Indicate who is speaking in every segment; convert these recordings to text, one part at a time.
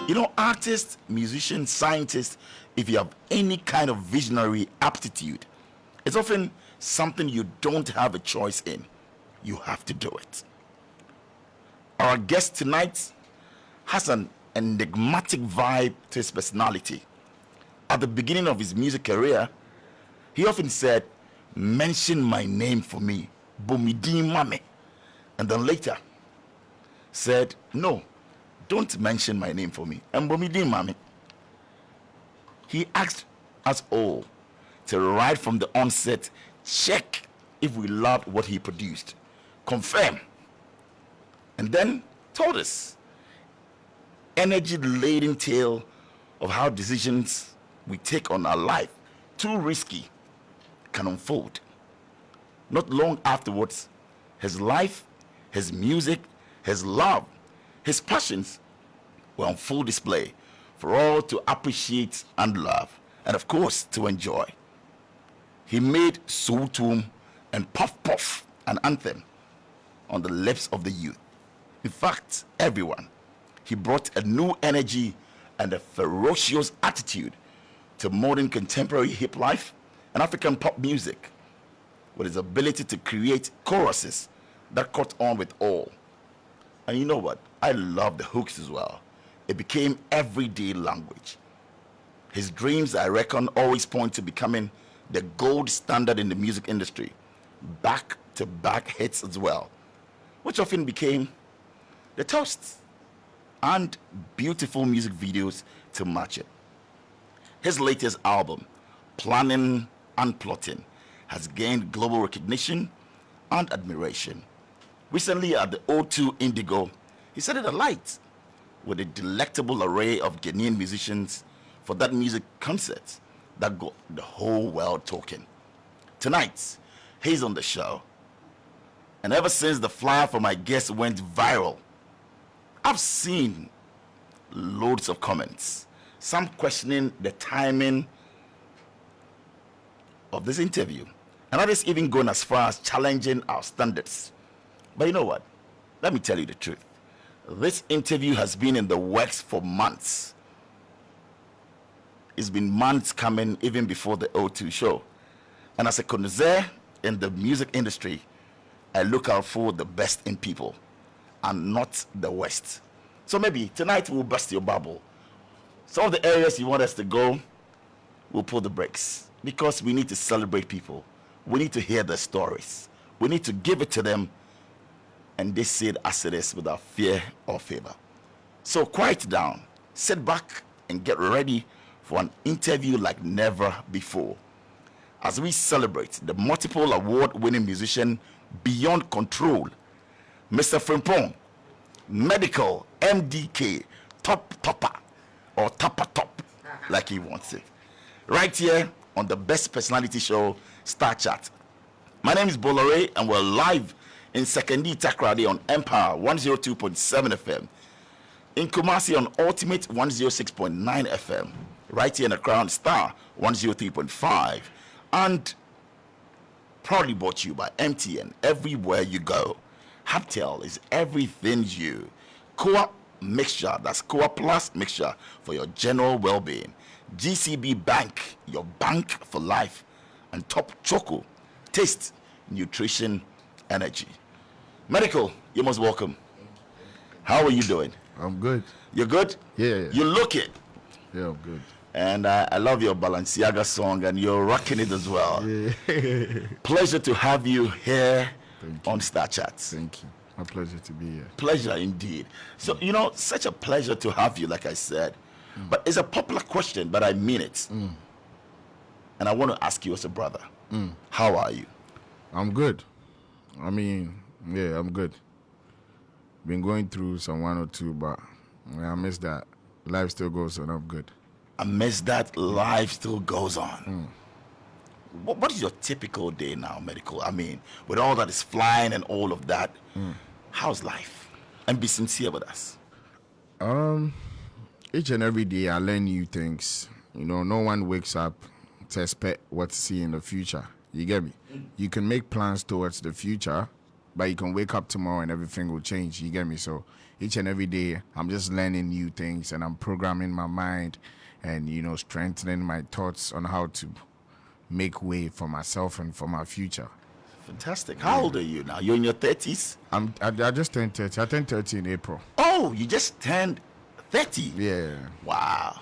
Speaker 1: You know, artists, musicians, scientists, if you have any kind of visionary aptitude, it's often something you don't have a choice in. You have to do it. Our guest tonight has an enigmatic vibe to his personality. At the beginning of his music career, he often said, "Mention my name for me, Bumidi Mame." And then later said, "No, don't mention my name for me, and Bumidi Mame." He asked us all to right from the onset check if we loved what he produced, confirm, and then told us energy-laden tale of how decisions we take on our life, too risky, can unfold. Not long afterwards, his life, his music, his love, his passions were on full display for all to appreciate and love, and of course, to enjoy. He made Soul Tomb and Puff Puff an anthem on the lips of the youth. In fact, everyone. He brought a new energy and a ferocious attitude to modern contemporary hip life and African pop music, with his ability to create choruses that caught on with all. And you know what? I love the hooks as well. It became everyday language. His dreams, I reckon, always point to becoming the gold standard in the music industry. Back-to-back hits as well, which often became the toast, and beautiful music videos to match it. His latest album, Planning and Plotting, has gained global recognition and admiration. Recently at the O2 Indigo, he set it alight with a delectable array of Ghanaian musicians for that music concert that got the whole world talking. Tonight, he's on the show. And ever since the flyer for my guest went viral, I've seen loads of comments, some questioning the timing of this interview, and others even going as far as challenging our standards. But you know what? Let me tell you the truth. This interview has been in the works for months. It's been months coming even before the O2 show. And as a connoisseur in the music industry, I look out for the best in people and not the West. So maybe tonight we'll bust your bubble. Some of the areas you want us to go, we'll pull the brakes, because we need to celebrate people. We need to hear their stories. We need to give it to them, and they say it as it is without fear or favor. So quiet down, sit back, and get ready for an interview like never before, as we celebrate the multiple award-winning musician beyond control, Mr. Frimpong, Medikal, MDK, topper, or top, like he wants it. Right here on the best personality show, Starr Chat. My name is Bola Ray, and we're live in Sekondi Takrady on Empire 102.7 FM, in Kumasi on Ultimate 106.9 FM, right here in the Crown Starr 103.5, and proudly brought to you by MTN. Everywhere you go, Haptel is everything you. Coa mixture, that's Coa Plus mixture for your general well-being. GCB Bank, your bank for life. And Top Choco, taste, nutrition, energy. Medikal, you're most welcome. How are you doing?
Speaker 2: I'm good.
Speaker 1: You're good?
Speaker 2: Yeah.
Speaker 1: You look it.
Speaker 2: Yeah, I'm good.
Speaker 1: And I love your Balenciaga song, and you're rocking it as well.
Speaker 2: Yeah.
Speaker 1: Pleasure to have you here on Starr Chat.
Speaker 2: Thank you. My pleasure to be here.
Speaker 1: Pleasure indeed. So, you know, such a pleasure to have you, like I said. But it's a popular question, but I mean it. And I want to ask you as a brother, how are you?
Speaker 2: I'm good. I mean, yeah, I'm good. Been going through some 1 or 2, but I miss that. Life still goes on. I'm good.
Speaker 1: Amidst that, life still goes on. What is your typical day now, Medikal? I mean, with all that is flying and all of that, how's life? And be sincere with us.
Speaker 2: Each and every day I learn new things. You know, no one wakes up to expect what to see in the future. You get me? You can make plans towards the future, but you can wake up tomorrow and everything will change. You get me? So each and every day, I'm just learning new things and I'm programming my mind and, strengthening my thoughts on how to make way for myself and for my future.
Speaker 1: Fantastic. How old are you now? You're in your 30s?
Speaker 2: I just turned 30. I turned 30 in April.
Speaker 1: Oh, you just turned 30?
Speaker 2: Yeah.
Speaker 1: Wow.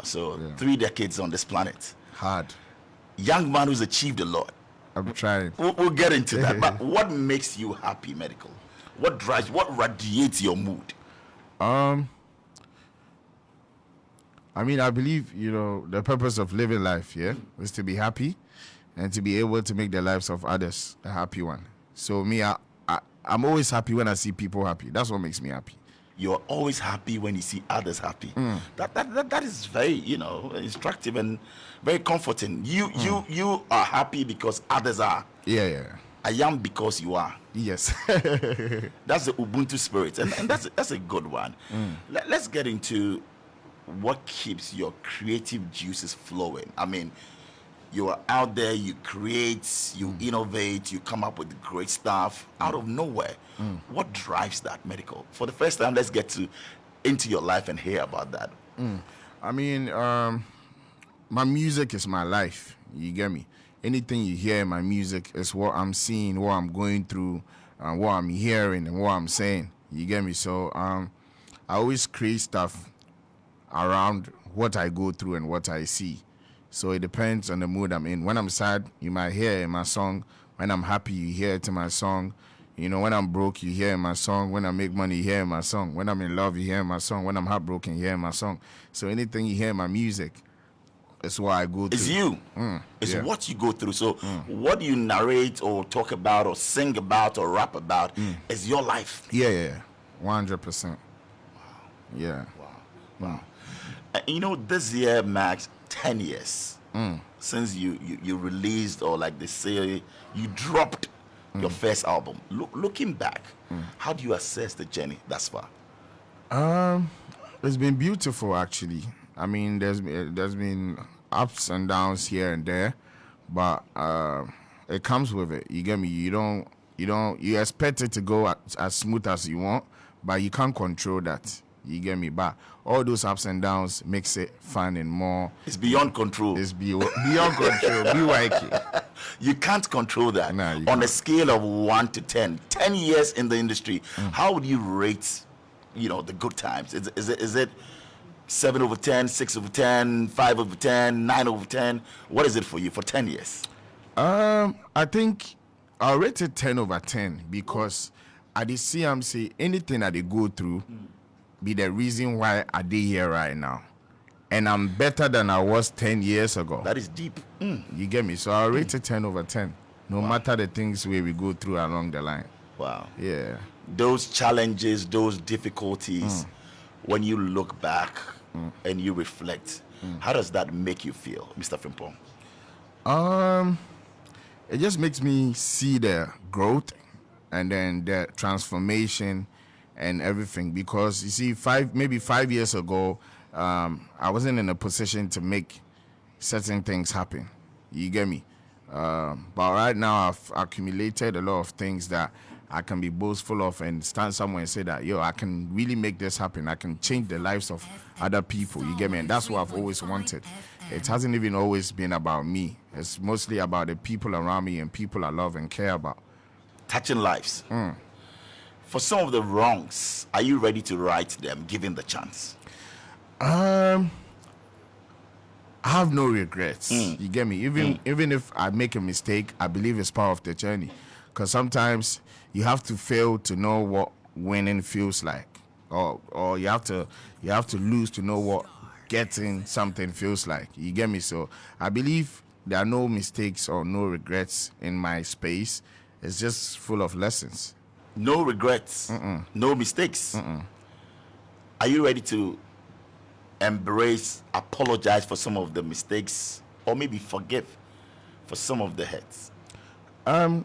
Speaker 1: So 3 decades on this planet.
Speaker 2: Hard.
Speaker 1: Young man who's achieved a lot.
Speaker 2: I'm trying.
Speaker 1: We'll get into that. But what makes you happy, Medical? What drives, what radiates your mood?
Speaker 2: I mean, I believe, the purpose of living life, is to be happy and to be able to make the lives of others a happy one. So me, I'm always happy when I see people happy. That's what makes me happy.
Speaker 1: You're always happy when you see others happy. That is very, instructive and very comforting. You are happy because others are.
Speaker 2: Yeah.
Speaker 1: I am because you are.
Speaker 2: Yes.
Speaker 1: That's the Ubuntu spirit, and that's a good one. Let's get into what keeps your creative juices flowing. I mean, you are out there, you create, you innovate, you come up with great stuff out of nowhere. What drives that, Medical? For the first time, let's get into your life and hear about that.
Speaker 2: I mean, my music is my life. You get me? Anything you hear in my music is what I'm seeing, what I'm going through, what I'm hearing, and what I'm saying. You get me? So I always create stuff around what I go through and what I see. So it depends on the mood I'm in. When I'm sad, you might hear it in my song. When I'm happy, you hear it in my song. When I'm broke, you hear it in my song. When I make money, you hear it in my song. When I'm in love, you hear it in my song. When I'm heartbroken, you hear it in my song. So anything you hear in my music, it's what I go through.
Speaker 1: It's you. It's what you go through. So what you narrate or talk about or sing about or rap about is your life.
Speaker 2: Yeah. 100%. Wow. Yeah.
Speaker 1: Wow. This year marks 10 years since you released, or like they say, you dropped your first album. Looking back, how do you assess the journey thus far?
Speaker 2: It's been beautiful, actually. I mean, there's been ups and downs here and there, but it comes with it. You get me? You expect it to go as smooth as you want, but you can't control that. You get me? But all those ups and downs makes it fun and more.
Speaker 1: It's beyond control.
Speaker 2: It's beyond control. BYK.
Speaker 1: You can't control that.
Speaker 2: Nah, you
Speaker 1: On
Speaker 2: can't.
Speaker 1: a scale of 1 to 10, 10 years in the industry, how would you rate, the good times? Is it 7 over 10, 6 over 10, 5 over 10, 9 over 10? What is it for you for 10 years?
Speaker 2: I think I'll rate it 10 over 10 because I did see say anything that they go through be the reason why I did here right now. And I'm better than I was 10 years ago.
Speaker 1: That is deep.
Speaker 2: You get me? So I'll rate it 10 over 10. No matter the things where we go through along the line.
Speaker 1: Wow.
Speaker 2: Yeah.
Speaker 1: Those challenges, those difficulties, when you look back and you reflect, how does that make you feel, Mr. Frimpong?
Speaker 2: It just makes me see the growth and then the transformation and everything, because you see, maybe 5 years ago, I wasn't in a position to make certain things happen. You get me? But right now, I've accumulated a lot of things that I can be boastful of and stand somewhere and say that, I can really make this happen. I can change the lives of other people. You get me? And that's what I've always wanted. It hasn't even always been about me. It's mostly about the people around me and people I love and care about.
Speaker 1: Touching lives. For some of the wrongs, are you ready to right them, given the chance?
Speaker 2: I have no regrets. You get me? Even if I make a mistake, I believe it's part of the journey. Because sometimes you have to fail to know what winning feels like, or you have to lose to know what getting something feels like. You get me? So I believe there are no mistakes or no regrets in my space. It's just full of lessons.
Speaker 1: No regrets, no mistakes. Are you ready to embrace, apologize for some of the mistakes, or maybe forgive for some of the hurts? Are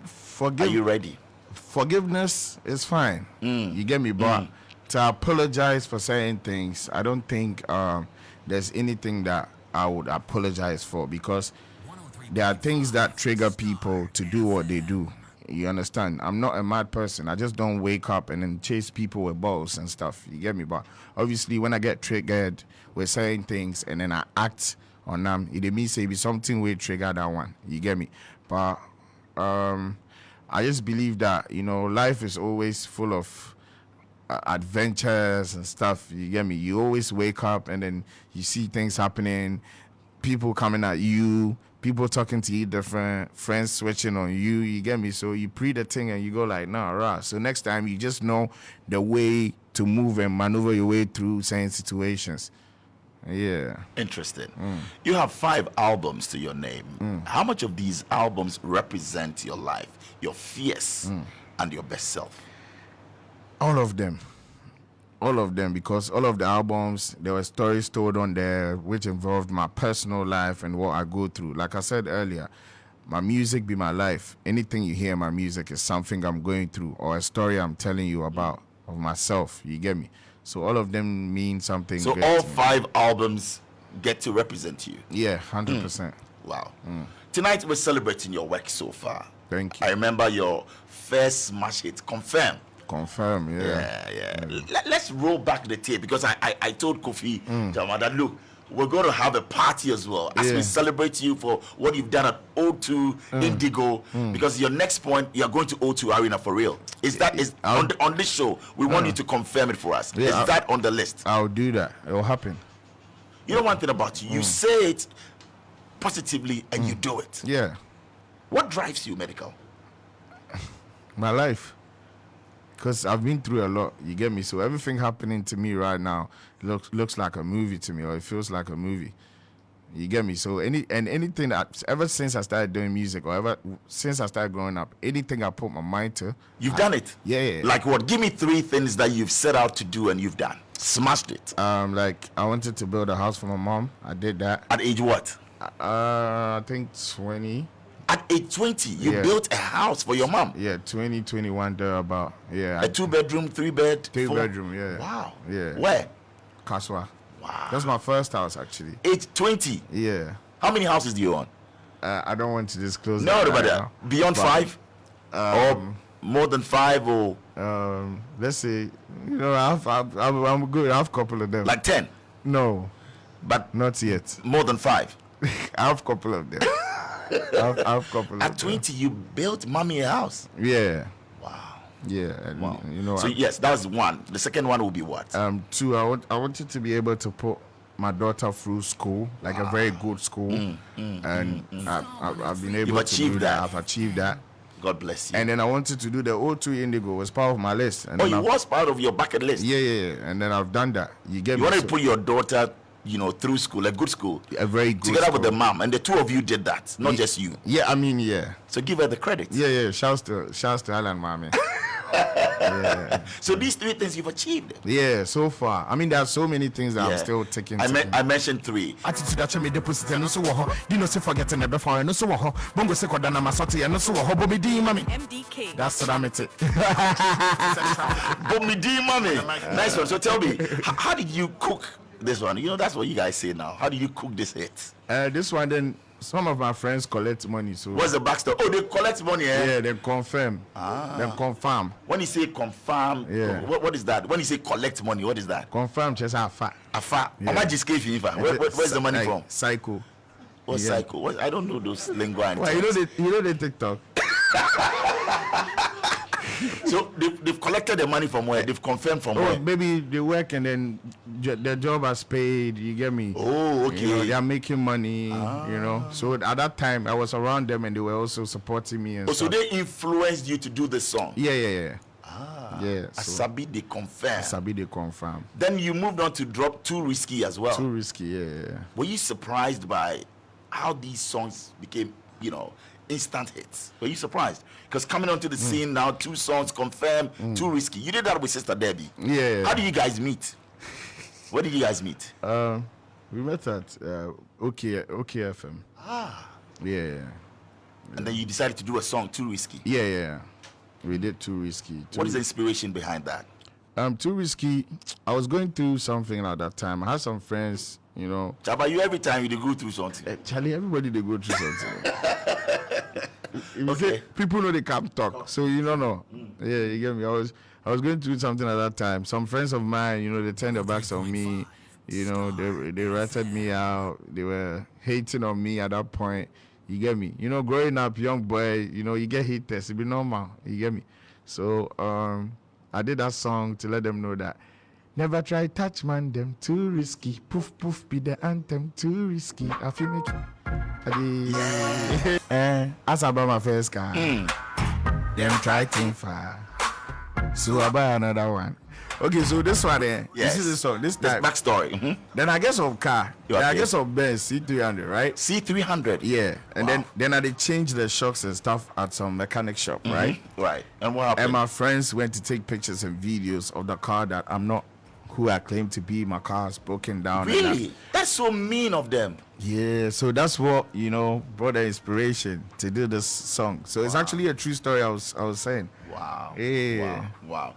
Speaker 1: you ready?
Speaker 2: Forgiveness is fine. You get me? But to apologize for certain things, I don't think there's anything that I would apologize for, because there are things that trigger people to do what they do. You understand? I'm not a mad person. I just don't wake up and then chase people with balls and stuff. You get me? But obviously, when I get triggered with certain things and then I act on them, it means say be something will trigger that one. You get me? But I just believe that, you know, life is always full of adventures and stuff. You get me? You always wake up and then you see things happening, people coming at you, people talking to you different, friends switching on you. You get me? So you pre the thing and you go like, nah, rah. So next time you just know the way to move and maneuver your way through certain situations. Yeah.
Speaker 1: Interesting. You have 5 albums to your name. How much of these albums represent your life, your fears, and your best self?
Speaker 2: All of them. All of them, because all of the albums, there were stories told on there which involved my personal life and what I go through. Like I said earlier, my music be my life. Anything you hear in my music is something I'm going through or a story I'm telling you about of myself. You get me? So all of them mean something.
Speaker 1: So
Speaker 2: great
Speaker 1: all
Speaker 2: to me.
Speaker 1: 5 albums get to represent you.
Speaker 2: Yeah, 100%.
Speaker 1: Wow. Tonight we're celebrating your work so far.
Speaker 2: Thank you.
Speaker 1: I remember your first smash hit, Confirm.
Speaker 2: Confirm, yeah.
Speaker 1: Let's roll back the tape, because I told Kofi Jama that, look, we're going to have a party as well as we celebrate you for what you've done at O2 Indigo, because your next point, you're going to O2 Arena for real. Is that on this show? We want you to confirm it for us. Is that on the list?
Speaker 2: I'll do that. It will happen.
Speaker 1: You know one thing about you, you say it positively and you do it.
Speaker 2: Yeah.
Speaker 1: What drives you, Medikal?
Speaker 2: My life. Because I've been through a lot, you get me? So everything happening to me right now looks like a movie to me, or it feels like a movie. You get me? So anything that, ever since I started doing music, or ever since I started growing up, anything I put my mind to,
Speaker 1: You've done it.
Speaker 2: Yeah.
Speaker 1: Like what? Give me 3 things that you've set out to do and you've done. Smashed it.
Speaker 2: Like I wanted to build a house for my mom. I did that.
Speaker 1: At age what?
Speaker 2: I think 20.
Speaker 1: At age 20, you built a house for your mom.
Speaker 2: Yeah, 20, 21 there about. Yeah.
Speaker 1: A 2-bedroom, 3-bed,
Speaker 2: 3-bedroom, yeah.
Speaker 1: Wow.
Speaker 2: Yeah.
Speaker 1: Where?
Speaker 2: Kaswa.
Speaker 1: Wow.
Speaker 2: That's my first house actually.
Speaker 1: Age 20.
Speaker 2: Yeah.
Speaker 1: How many houses do you own?
Speaker 2: I don't want to disclose
Speaker 1: No,
Speaker 2: that
Speaker 1: about
Speaker 2: right
Speaker 1: that.
Speaker 2: now.
Speaker 1: Beyond
Speaker 2: But,
Speaker 1: 5? Or more than 5, or
Speaker 2: let's say, you know, I'm good. I have a couple of them.
Speaker 1: like 10?
Speaker 2: No,
Speaker 1: But
Speaker 2: not yet.
Speaker 1: more than 5?
Speaker 2: I have a couple of them. I have a couple of
Speaker 1: At
Speaker 2: them.
Speaker 1: 20, you built mommy a house.
Speaker 2: Yeah.
Speaker 1: Wow.
Speaker 2: Yeah. And, you know,
Speaker 1: So yes, that was 1. The second one will be what?
Speaker 2: 2, I wanted to be able to put my daughter through school, like a very good school. I've been able to
Speaker 1: achieved
Speaker 2: do
Speaker 1: that.
Speaker 2: I've achieved that.
Speaker 1: God bless you.
Speaker 2: And then I wanted to do the O2 Indigo. It was part of my list. And
Speaker 1: Oh,
Speaker 2: then
Speaker 1: it was part of your bucket list.
Speaker 2: Yeah. And then I've done that. You get
Speaker 1: You
Speaker 2: me?
Speaker 1: wanted
Speaker 2: So-
Speaker 1: to put your daughter, you know, through school, a good school,
Speaker 2: a very good
Speaker 1: together with the
Speaker 2: school.
Speaker 1: mom, and the 2 of you did that, not just you.
Speaker 2: Yeah, I mean, yeah.
Speaker 1: So give her the credit.
Speaker 2: Yeah. Shouts to Alan, mommy.
Speaker 1: So these 3 things you've achieved.
Speaker 2: Yeah, so far. I mean, there are so many things that I'm still taking.
Speaker 1: I mentioned 3.
Speaker 3: Attitude that me deposit and so wo dino se forget never for and so wo bongo se koda na masoti and so wo bo me di mami
Speaker 4: MDK.
Speaker 3: that's what I'm it.
Speaker 1: But me dear mommy. Nice one. So tell me, how did you cook this one? You know, that's what you guys say now. How did you cook this hit?
Speaker 2: This one, then some of my friends collect money, so
Speaker 1: What's the backstory? Oh, they collect money, eh?
Speaker 2: yeah, they confirm. They confirm.
Speaker 1: When you say confirm,
Speaker 2: Yeah.
Speaker 1: what is that? When you say collect money, what is that?
Speaker 2: Confirm just how far.
Speaker 1: Afa.
Speaker 2: Yeah.
Speaker 1: Where's the money from?
Speaker 2: Psycho.
Speaker 1: What
Speaker 2: Yeah.
Speaker 1: cycle? I don't know those lingo and
Speaker 2: Well, you know the TikTok.
Speaker 1: So they've collected the money from where? They've confirmed from
Speaker 2: Oh,
Speaker 1: where?
Speaker 2: maybe they work and then their job has paid. You get me?
Speaker 1: Oh, okay.
Speaker 2: You know, they are making money. You know, so at that time I was around them and they were also supporting me and
Speaker 1: Oh, so
Speaker 2: stuff.
Speaker 1: they influenced you to do the song?
Speaker 2: Yeah. Yeah. So
Speaker 1: Asabi, they confirmed.
Speaker 2: Sabi they confirm.
Speaker 1: Then you moved on to drop Too Risky as well.
Speaker 2: Too risky. Yeah.
Speaker 1: Were you surprised by how these songs became, you know, instant hits? Were you surprised? Because coming onto the scene now, 2 songs confirmed, Too Risky. You did that with Sister Debbie.
Speaker 2: Yeah.
Speaker 1: How did you guys meet? Where did you guys meet?
Speaker 2: We met at OKFM. Yeah.
Speaker 1: And then you decided to do a song, Too Risky.
Speaker 2: Yeah. We did Too Risky.
Speaker 1: What is the inspiration behind that?
Speaker 2: Too Risky? I was going through something at that time. I had some friends, you know.
Speaker 1: Chaba, you every time you go through something.
Speaker 2: Charlie, everybody they go through something.
Speaker 1: Okay.
Speaker 2: People know they can't talk, so you don't know. Yeah, you get me. I was going through something at that time. Some friends of mine, they turned their backs on me. They ratted me out. They were hating on me at that point. You get me? Growing up, young boy, you get haters. It be normal. You get me? So I did that song to let them know that never try touch man, them too risky. Poof poof be the anthem, too risky. I feel make as I buy my first car, them try thing far. So I buy another one. Okay, so this one there,
Speaker 1: Yes.
Speaker 2: this is the song. This type.
Speaker 1: Backstory. Mm-hmm.
Speaker 2: Then I guess of car. Then I guess of Benz C300, right?
Speaker 1: C300.
Speaker 2: Yeah, and
Speaker 1: Wow.
Speaker 2: then I did change the shocks and stuff at some mechanic shop, right?
Speaker 1: Right. And what happened?
Speaker 2: And my friends went to take pictures and videos of the car that I'm not who I claim to be. My car is broken down. and
Speaker 1: Really? That's so mean of them.
Speaker 2: yeah, so that's what brought the inspiration to do this song. So it's actually a true story. I was saying.
Speaker 1: Wow.
Speaker 2: Yeah.
Speaker 1: Wow.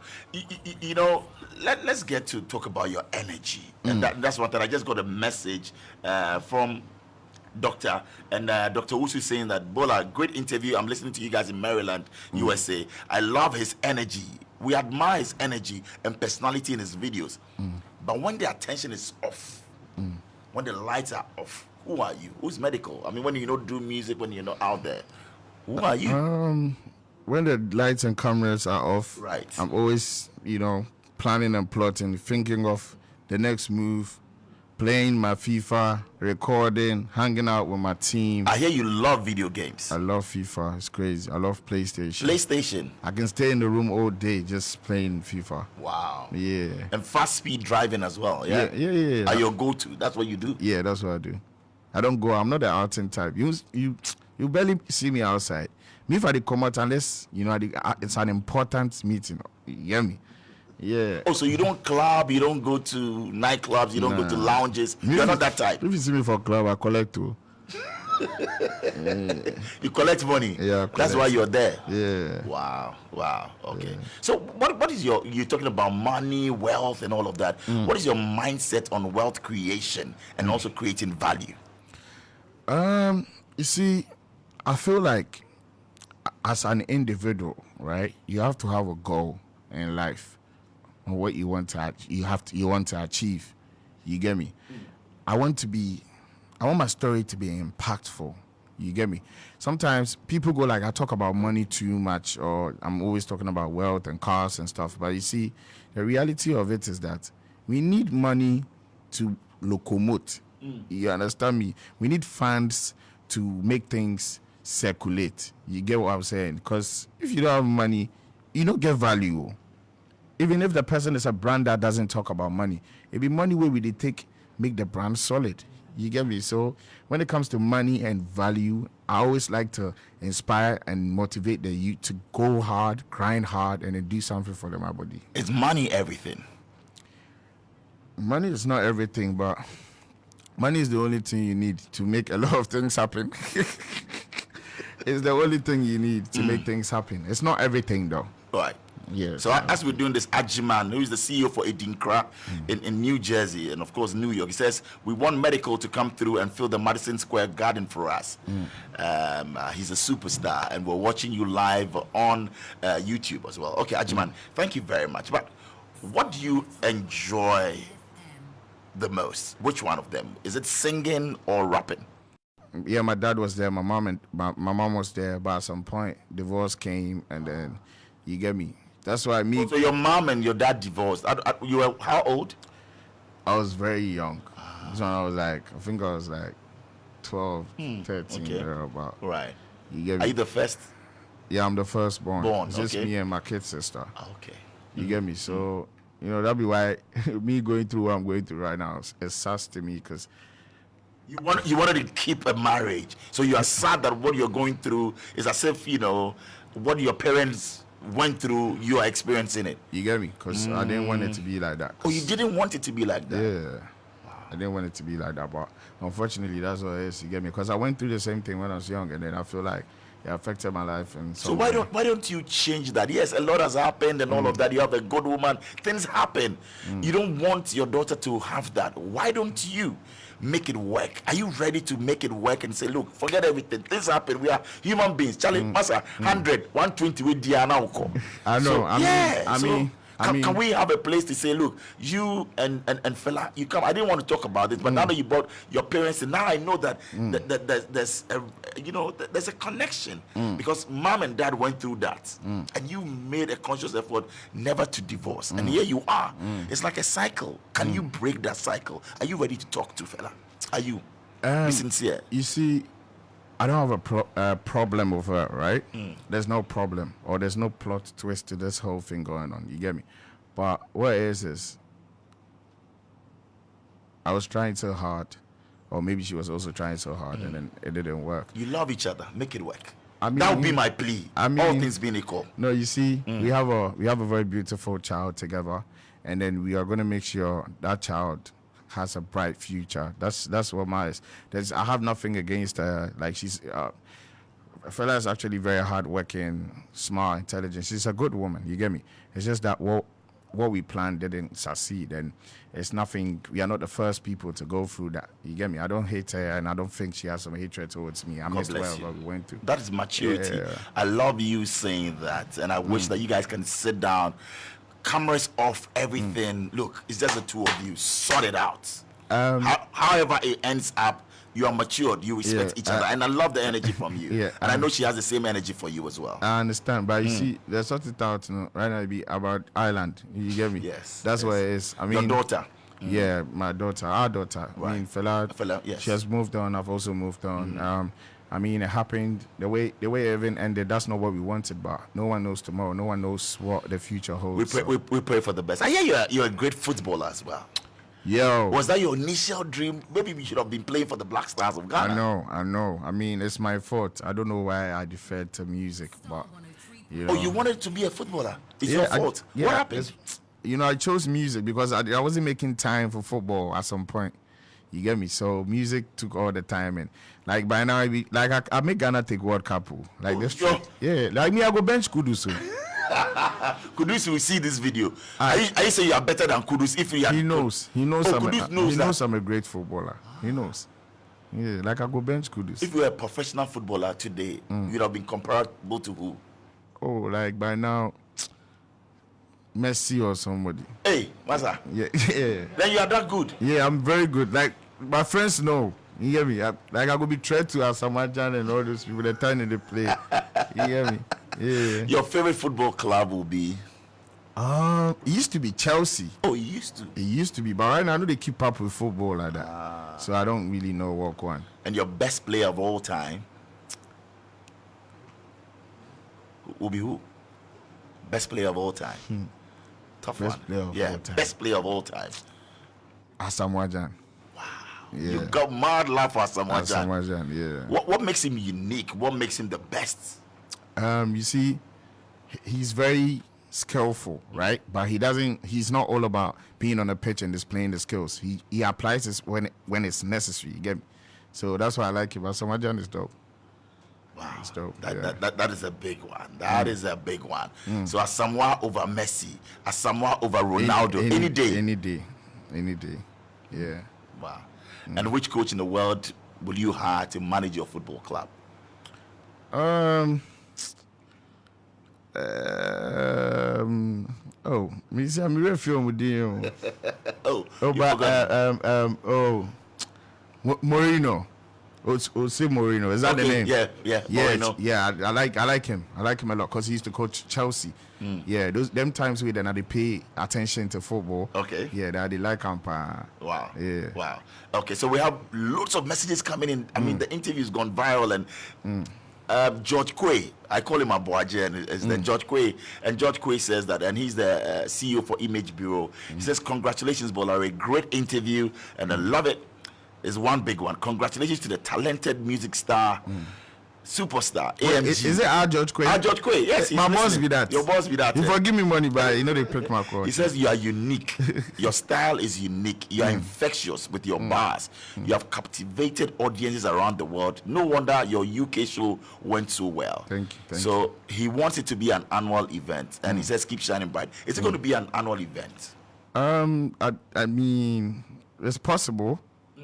Speaker 1: Let's get to talk about your energy. And that's what I just got a message from Doctor. And Dr. Wusu is saying that, Bola, great interview. I'm listening to you guys in Maryland, USA. I love his energy. We admire his energy and personality in his videos. But when the attention is off, when the lights are off, who are you? Who's Medical? I mean, when you don't do music, when you're not out there, who are you?
Speaker 2: When the lights and cameras are off,
Speaker 1: Right.
Speaker 2: I'm always, planning and plotting, thinking of the next move, playing my FIFA, recording, hanging out with my team.
Speaker 1: I hear you love video games.
Speaker 2: I love FIFA. It's crazy. I love PlayStation.
Speaker 1: PlayStation.
Speaker 2: I can stay in the room all day just playing FIFA.
Speaker 1: Wow.
Speaker 2: Yeah.
Speaker 1: And fast speed driving as well. Yeah.
Speaker 2: Yeah.
Speaker 1: Are your go-to? That's what you do.
Speaker 2: Yeah, that's what I do. I don't go. I'm not the outing type. You barely see me outside. Me if I come out unless it's an important meeting. You hear me? Yeah.
Speaker 1: Oh, so you don't club, you don't go to nightclubs, you don't go to lounges. You're not that type.
Speaker 2: If you see me for club, I collect too.
Speaker 1: You collect money.
Speaker 2: Yeah, I
Speaker 1: That's
Speaker 2: collect.
Speaker 1: why you're there.
Speaker 2: Yeah.
Speaker 1: Wow. Okay. So what is you're talking about money, wealth, and all of that. What is your mindset on wealth creation and also creating value?
Speaker 2: You see, I feel like as an individual, right, you have to have a goal in life on what you want to achieve. You get me? I want my story to be impactful. You get me? Sometimes people go like, I talk about money too much, or I'm always talking about wealth and cars and stuff. But you see, the reality of it is that we need money to locomote. You understand me? We need funds to make things circulate. You get what I'm saying? Because if you don't have money, you don't get value. Even if the person is a brand that doesn't talk about money, it be money where we make the brand solid. You get me? So when it comes to money and value, I always like to inspire and motivate the youth to go hard, grind hard, and then do something for my body.
Speaker 1: Is money everything?
Speaker 2: Money is not everything, but money is the only thing you need to make a lot of things happen. It's the only thing you need to make things happen. It's not everything, though.
Speaker 1: Right.
Speaker 2: Yeah.
Speaker 1: So as we're doing this, Ajiman, who is the CEO for Edinkra in New Jersey and of course New York, he says we want Medical to come through and fill the Madison Square Garden for us. He's a superstar, and we're watching you live on YouTube as well. Okay, Ajiman, thank you very much. But what do you enjoy the most? Which one of them? Is it singing or rapping?
Speaker 2: Yeah, my dad was there. My mom was there. But at some point, divorce came, and then you get me. That's why me.
Speaker 1: So your mom and your dad divorced. You were how old?
Speaker 2: I was very young. This one I think I was like 12, 13,
Speaker 1: okay.
Speaker 2: thereabout.
Speaker 1: Right.
Speaker 2: You get
Speaker 1: Are
Speaker 2: me?
Speaker 1: you the first?
Speaker 2: Yeah, I'm the firstborn. It's just
Speaker 1: okay.
Speaker 2: me and my kid sister.
Speaker 1: Okay.
Speaker 2: You get me? So, that'd be why me going through what I'm going through right now is sus to me, because
Speaker 1: You wanted to keep a marriage, so you are sad that what you're going through is as if what your parents went through, you are experiencing it.
Speaker 2: you get me? Because I didn't want it to be like that.
Speaker 1: Oh, you didn't want it to be like that.
Speaker 2: Yeah. I didn't want it to be like that, but unfortunately, that's what it is. You get me? Because I went through the same thing when I was young, and then I feel like it affected my life. And
Speaker 1: So why don't you change that? Yes, a lot has happened and all of that. You have a good woman. Things happen. You don't want your daughter to have that. Why don't you make it work? Are you ready to make it work and say, look, forget everything. Things happen. We are human beings. Charlie, Massa, 100, 120 with Diana.
Speaker 2: I know.
Speaker 1: Can we have a place to say, look, you and fella, you come. I didn't want to talk about this, but now that you brought your parents, and now I know that, there's a connection because mom and dad went through that, and you made a conscious effort never to divorce, and here you are. It's like a cycle. Can you break that cycle? Are you ready to talk to fella? Are you? Be sincere.
Speaker 2: You see, I don't have a problem with her, right? There's no problem, or there's no plot twist to this whole thing going on. You get me? But what it is I was trying so hard, or maybe she was also trying so hard, and then it didn't work.
Speaker 1: You love each other. Make it work.
Speaker 2: I mean,
Speaker 1: that would be my plea. All things being equal.
Speaker 2: No, you see, we have a very beautiful child together, and then we are going to make sure that child has a bright future. That's what matters. I have nothing against her. Like, she's fella is actually very hardworking, smart, intelligent. She's a good woman. You get me? It's just that what we planned didn't succeed, and it's nothing. We are not the first people to go through that. You get me? I don't hate her, and I don't think she has some hatred towards me. I missed what we went through.
Speaker 1: That is maturity.
Speaker 2: Yeah.
Speaker 1: I love you saying that, and I wish that you guys can sit down, cameras off, everything. Look, it's just the two of you. Sort it out. However it ends up, you are matured. You respect each other, and I love the energy from you. And I know she has the same energy for you as well.
Speaker 2: I understand, but you see, there's something out right now. It be about Ireland. You get me?
Speaker 1: Yes.
Speaker 2: That's what it is. I mean,
Speaker 1: your daughter.
Speaker 2: Yeah, my daughter, our daughter.
Speaker 1: Right.
Speaker 2: I mean, fella,
Speaker 1: yes.
Speaker 2: She has moved on. I've also moved on. I mean, it happened the way it even ended. That's not what we wanted, but no one knows tomorrow. No one knows what the future holds.
Speaker 1: We pray for the best. I hear you're a great footballer as well.
Speaker 2: Yo,
Speaker 1: was that your initial dream? Maybe we should have been playing for the Black Stars of Ghana.
Speaker 2: I know. I mean, it's my fault. I don't know why I deferred to music, but you know.
Speaker 1: Oh, you wanted to be a footballer? It's your fault. What happened?
Speaker 2: I chose music because I wasn't making time for football at some point. You get me? So music took all the time, and like by now I make Ghana take World Cup. Like this. Yeah, like me, I go bench Kudus.
Speaker 1: Kudus will see this video. Are you saying you are better than Kudus? If you are,
Speaker 2: he knows.
Speaker 1: Kudus knows
Speaker 2: I'm a great footballer. He knows. Yeah, like I go bench Kudus.
Speaker 1: If you were a professional footballer today, you'd have been comparable to who?
Speaker 2: Oh, like by now, Messi or somebody.
Speaker 1: Hey, Masa.
Speaker 2: Yeah.
Speaker 1: Then you are that good.
Speaker 2: Yeah, I'm very good. Like my friends know. You hear me? I go be tried to Asamajan and all those people. They're trying to play. You hear me? Yeah.
Speaker 1: Your favorite football club will be?
Speaker 2: It used to be Chelsea.
Speaker 1: Oh, it used to.
Speaker 2: It used to be, but right now I know they keep up with football like that. So I don't really know what one.
Speaker 1: And your best player of all time will be who? Best player of all time. Tough
Speaker 2: best
Speaker 1: one.
Speaker 2: Player of all time.
Speaker 1: Best player of all time.
Speaker 2: Asamoah.
Speaker 1: Yeah. You got mad love for Asamoah.
Speaker 2: Asamoah, yeah.
Speaker 1: What makes him unique? What makes him the best?
Speaker 2: You see, he's very skillful, right? But he's not all about being on the pitch and displaying the skills. He applies this when it's necessary. You get me? So that's why I like him. Asamoah is dope.
Speaker 1: Wow.
Speaker 2: It's dope.
Speaker 1: That is a big one. That is a big one. So Asamoah over Messi, Asamoah over Ronaldo, any day.
Speaker 2: Any day. Yeah.
Speaker 1: Wow. And which coach in the world will you hire to manage your football club?
Speaker 2: Me see, I'm really feeling with you. Mourinho. Say Mourinho. Is that the name?
Speaker 1: Yeah. Mourinho.
Speaker 2: Yeah. I like him. I like him a lot because he used to coach Chelsea. Yeah, them times where they pay attention to football.
Speaker 1: Okay.
Speaker 2: Yeah, they like him.
Speaker 1: Wow.
Speaker 2: Yeah.
Speaker 1: Wow. Okay, so we have lots of messages coming in. I mean, the interview's gone viral, and George Quay, I call him Abuaje, and it's the George Quay. And George Quay says that, and he's the CEO for Image Bureau. He says, congratulations, Bola Ray. Great interview, and I love it. Is one big one. Congratulations to the talented music star. Superstar.
Speaker 2: Wait,
Speaker 1: AMG.
Speaker 2: is it our George Quay?
Speaker 1: Ah, George Quay, yes. he's
Speaker 2: My boss
Speaker 1: listening.
Speaker 2: be that.
Speaker 1: Your boss be that.
Speaker 2: You
Speaker 1: eh?
Speaker 2: forgive me money, but you know they pick my call.
Speaker 1: He says you are unique. Your style is unique. You are infectious with your bars. You have captivated audiences around the world. No wonder your UK show went so well.
Speaker 2: Thank you.
Speaker 1: So he wants it to be an annual event, and he says keep shining bright. Is it going to be an annual event?
Speaker 2: I mean, it's possible.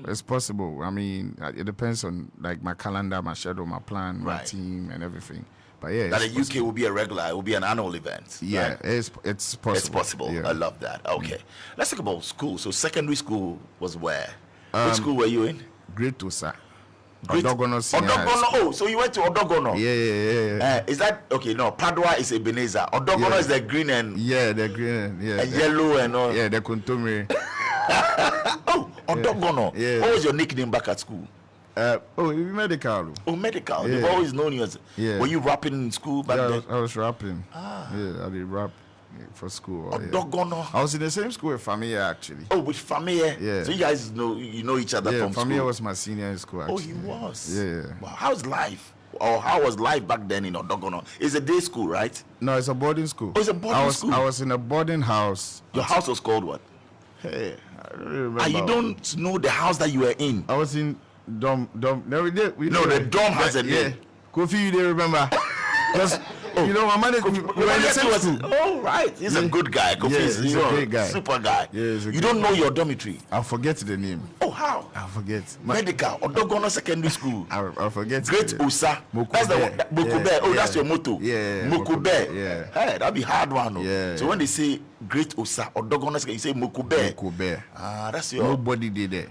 Speaker 2: It's possible. I mean, it depends on like my calendar, my schedule, my plan, my
Speaker 1: Right.
Speaker 2: team, and everything. But yeah,
Speaker 1: That
Speaker 2: it's
Speaker 1: the UK will be a regular. It will be an annual event.
Speaker 2: yeah,
Speaker 1: right?
Speaker 2: it's possible.
Speaker 1: It's possible.
Speaker 2: Yeah.
Speaker 1: I love that. Okay. Let's talk about school. So secondary school was where? Which school were you in?
Speaker 2: Great to sir.
Speaker 1: Great-
Speaker 2: Odogono Senior High
Speaker 1: Odogono.
Speaker 2: School.
Speaker 1: Oh, so you went to Odogono.
Speaker 2: Yeah.
Speaker 1: Is that okay? No, Padua is Ebenezer. Odogono
Speaker 2: Yeah.
Speaker 1: is the green and
Speaker 2: Yeah, the green. Yeah,
Speaker 1: yellow and all.
Speaker 2: yeah, the Kuntumri.
Speaker 1: Oh, Odogono.
Speaker 2: Yeah.
Speaker 1: What was your nickname back at school?
Speaker 2: Medical.
Speaker 1: Oh, Medical.
Speaker 2: Yeah.
Speaker 1: They've always known you as.
Speaker 2: Yeah.
Speaker 1: Were you rapping in school back
Speaker 2: Yeah,
Speaker 1: then?
Speaker 2: I was rapping. Yeah, I did rap for school. Yeah.
Speaker 1: Odogono.
Speaker 2: I was in the same school with Familia actually.
Speaker 1: Oh, with Famille.
Speaker 2: Yeah.
Speaker 1: So you guys know each other
Speaker 2: Yeah,
Speaker 1: from
Speaker 2: Familia
Speaker 1: school.
Speaker 2: was my senior in school
Speaker 1: Oh,
Speaker 2: actually.
Speaker 1: he was.
Speaker 2: Yeah.
Speaker 1: Wow. How's life? Or how was life back then in Odogono? It's a day school, right?
Speaker 2: No, it's a boarding school.
Speaker 1: Oh, it's a boarding school.
Speaker 2: I was in a boarding house.
Speaker 1: Your house was called what?
Speaker 2: Hey, I don't remember.
Speaker 1: Ah, you don't know the house that you were in.
Speaker 2: I was in Dom. No, we did.
Speaker 1: No, the dorm has a
Speaker 2: Yeah.
Speaker 1: name.
Speaker 2: Kofi, you didn't remember? Because you know, my manager. We were in the same school.
Speaker 1: Oh, right. He's a good guy. Kofi
Speaker 2: Yeah,
Speaker 1: is,
Speaker 2: he's
Speaker 1: you
Speaker 2: a
Speaker 1: know,
Speaker 2: great guy.
Speaker 1: Super guy.
Speaker 2: Yeah, he's a
Speaker 1: you
Speaker 2: good
Speaker 1: don't know your dormitory.
Speaker 2: I'll forget the name.
Speaker 1: Oh, how?
Speaker 2: I'll forget.
Speaker 1: Medical, Odogono Secondary School.
Speaker 2: I'll forget.
Speaker 1: Great
Speaker 2: it.
Speaker 1: Osa.
Speaker 2: Mokube.
Speaker 1: That's the one. Mokube.
Speaker 2: Yeah,
Speaker 1: Oh, that's
Speaker 2: yeah.
Speaker 1: your motto.
Speaker 2: Yeah,
Speaker 1: Mokube.
Speaker 2: Mokube, yeah.
Speaker 1: Hey, that'd be hard one. Oh.
Speaker 2: Yeah,
Speaker 1: So when they say Great Osa, Odogono Secondary, you say Mokube.
Speaker 2: Mokube.
Speaker 1: Ah, that's your.
Speaker 2: Nobody did it.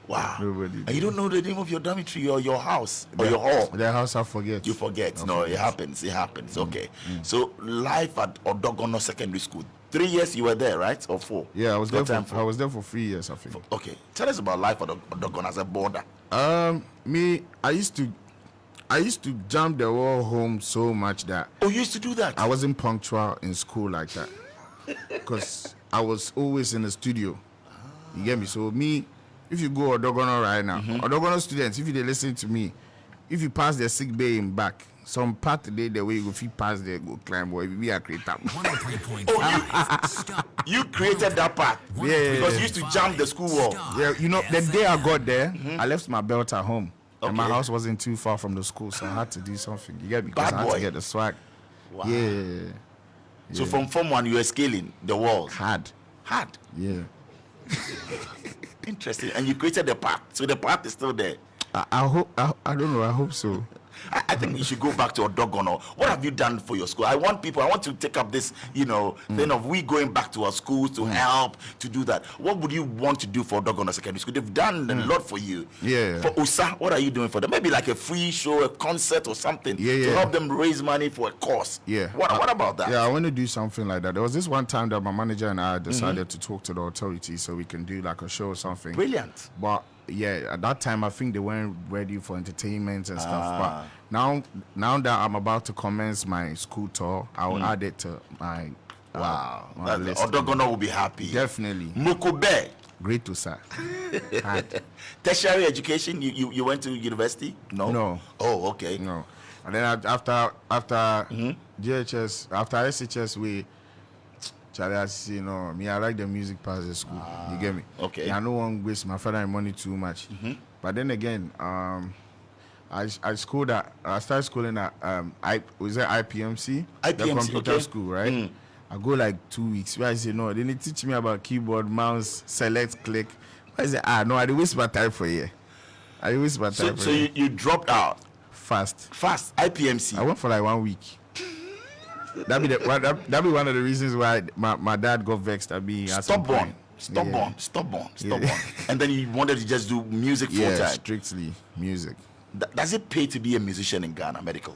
Speaker 1: Wow.
Speaker 2: Nobody
Speaker 1: And you don't know the name of your dormitory or your house or your hall.
Speaker 2: The house I forget.
Speaker 1: You forget. No, it happens. It happens. Okay. So life at Odogono Secondary School. 3 years you were there, right? Or 4?
Speaker 2: Yeah, I was there.
Speaker 1: What time
Speaker 2: I was there for 3 years, I think.
Speaker 1: Okay. Tell us about life at Odogono as a boarder.
Speaker 2: I used to jump the wall home so much that
Speaker 1: Oh, you used to do that?
Speaker 2: I wasn't punctual in school like that because I was always in the studio. You get me? So me, if you go Odogono right now, Odogono students, if you they listen to me, if you pass the sick bay in back, some part today the way you go fit pass there, go climb boy, we are create up.
Speaker 4: 103.5.
Speaker 1: You created that part.
Speaker 2: Yeah.
Speaker 1: Because you used to jump the school wall.
Speaker 2: Yeah, you know, the day I got there, I left my belt at home. And my
Speaker 1: Okay.
Speaker 2: house wasn't too far from the school, so I had to do something. You get me? Because
Speaker 1: Bad
Speaker 2: I had
Speaker 1: boy.
Speaker 2: to get the swag.
Speaker 1: Wow.
Speaker 2: Yeah.
Speaker 1: So from Form 1, you were scaling the walls.
Speaker 2: Hard.
Speaker 1: Hard.
Speaker 2: Yeah.
Speaker 1: Interesting. And you created the park. So the park is still there.
Speaker 2: I hope, I don't know, I hope so.
Speaker 1: I think you should go back to Odogono. What have you done for your school? I want to take up this, thing of we going back to our schools to help, to do that. What would you want to do for Odogono Secondary School? They've done a lot for you.
Speaker 2: Yeah.
Speaker 1: For Osa, what are you doing for them? Maybe like a free show, a concert or something
Speaker 2: Yeah,
Speaker 1: to
Speaker 2: yeah.
Speaker 1: help them raise money for a cause.
Speaker 2: Yeah.
Speaker 1: What about that?
Speaker 2: Yeah, I want to do something like that. There was this one time that my manager and I decided to talk to the authorities so we can do like a show or something.
Speaker 1: Brilliant.
Speaker 2: But yeah, at that time I think they weren't ready for entertainment and stuff. But now that I'm about to commence my school tour, I'll add it to my
Speaker 1: Wow.
Speaker 2: my list.
Speaker 1: Odogono will be happy.
Speaker 2: Definitely.
Speaker 1: Mukube.
Speaker 2: Great to sir. Hard.
Speaker 1: Tertiary education, you went to university? No.
Speaker 2: No.
Speaker 1: Oh, okay.
Speaker 2: No. And then after GHS, after SHS, we Charlie, I like the music part of the school. You get me?
Speaker 1: Okay.
Speaker 2: Yeah, I don't want to waste my father money too much. But then again, I started schooling at IPMC, the
Speaker 1: IPMC,
Speaker 2: computer
Speaker 1: okay.
Speaker 2: school, right? I go like 2 weeks. Where I say no, they need to teach me about keyboard, mouse, select, click. I say no, I did waste my time for a year. I waste my time for
Speaker 1: So
Speaker 2: a year.
Speaker 1: you dropped out
Speaker 2: Fast.
Speaker 1: IPMC.
Speaker 2: I went for like 1 week. That'd be one of the reasons why my dad got vexed at me. At some point.
Speaker 1: Stubborn. And then you wanted to just do music full
Speaker 2: Yeah,
Speaker 1: time.
Speaker 2: strictly music.
Speaker 1: Does it pay to be a musician in Ghana, Medical?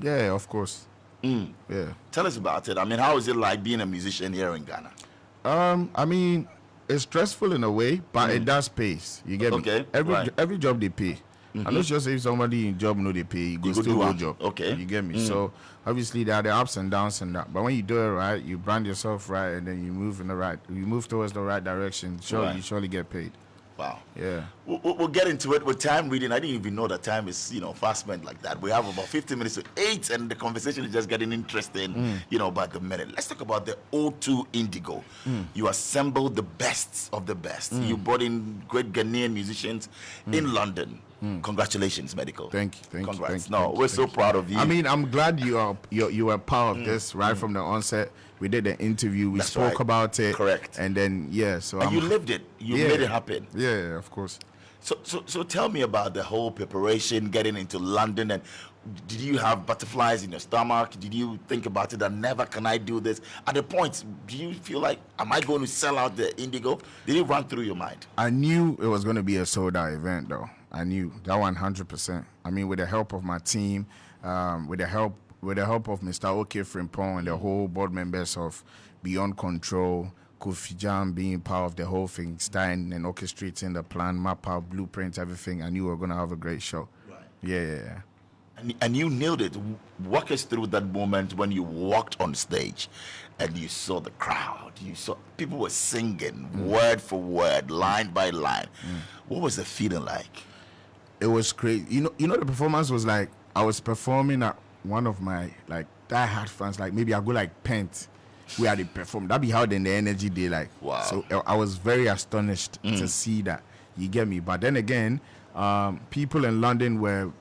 Speaker 2: Yeah, of course. Yeah.
Speaker 1: Tell us about it. I mean, how is it like being a musician here in Ghana?
Speaker 2: I mean, it's stressful in a way, but it does pay. You get me?
Speaker 1: Okay, right.
Speaker 2: Every job they pay. I'm not sure if somebody in job know they pay, you go
Speaker 1: go
Speaker 2: still
Speaker 1: do
Speaker 2: go
Speaker 1: one.
Speaker 2: job.
Speaker 1: Okay.
Speaker 2: You get me? So obviously there are the ups and downs and that. But when you do it right, you brand yourself right, and then you move towards the right direction. Sure,
Speaker 1: Right.
Speaker 2: you surely get paid.
Speaker 1: Wow.
Speaker 2: Yeah.
Speaker 1: We'll get into it with time reading. I didn't even know that time is, fast spent like that. We have about 15 minutes to 8, and the conversation is just getting interesting, by the minute. Let's talk about the O2 Indigo. You assembled the best of the best. You brought in great Ghanaian musicians in London. Congratulations, Medikal.
Speaker 2: Thank you.
Speaker 1: Congrats. We're so proud of you.
Speaker 2: I mean, I'm glad you were part of this right from the onset. We did the interview. We spoke about it.
Speaker 1: Correct.
Speaker 2: And then so
Speaker 1: and you lived it. You made it happen.
Speaker 2: Yeah, of course.
Speaker 1: So tell me about the whole preparation, getting into London, and did you have butterflies in your stomach? Did you think about it and never can I do this? At the point, do you feel like, am I going to sell out the Indigo? Did it run through your mind?
Speaker 2: I knew it was going to be a sold-out event, though. I knew that 100%. I mean, with the help of my team, with the help of Mr. OK Frimpong and the whole board members of Beyond Control, Kofi Jam being part of the whole thing, Stein and orchestrating the plan, map out, blueprint, everything. I knew we were going to have a great show.
Speaker 1: Right.
Speaker 2: Yeah.
Speaker 1: And you nailed it. Walk us through that moment when you walked on stage and you saw the crowd. You saw people were singing word for word, line by line. What was the feeling like?
Speaker 2: It was crazy. You know, the performance was like, I was performing at one of my, like, diehard fans, like, maybe I go, like, Pent, where they perform. That'd be how then the energy they, like.
Speaker 1: Wow.
Speaker 2: So I was very astonished to see that. You get me? But then again, people in London were,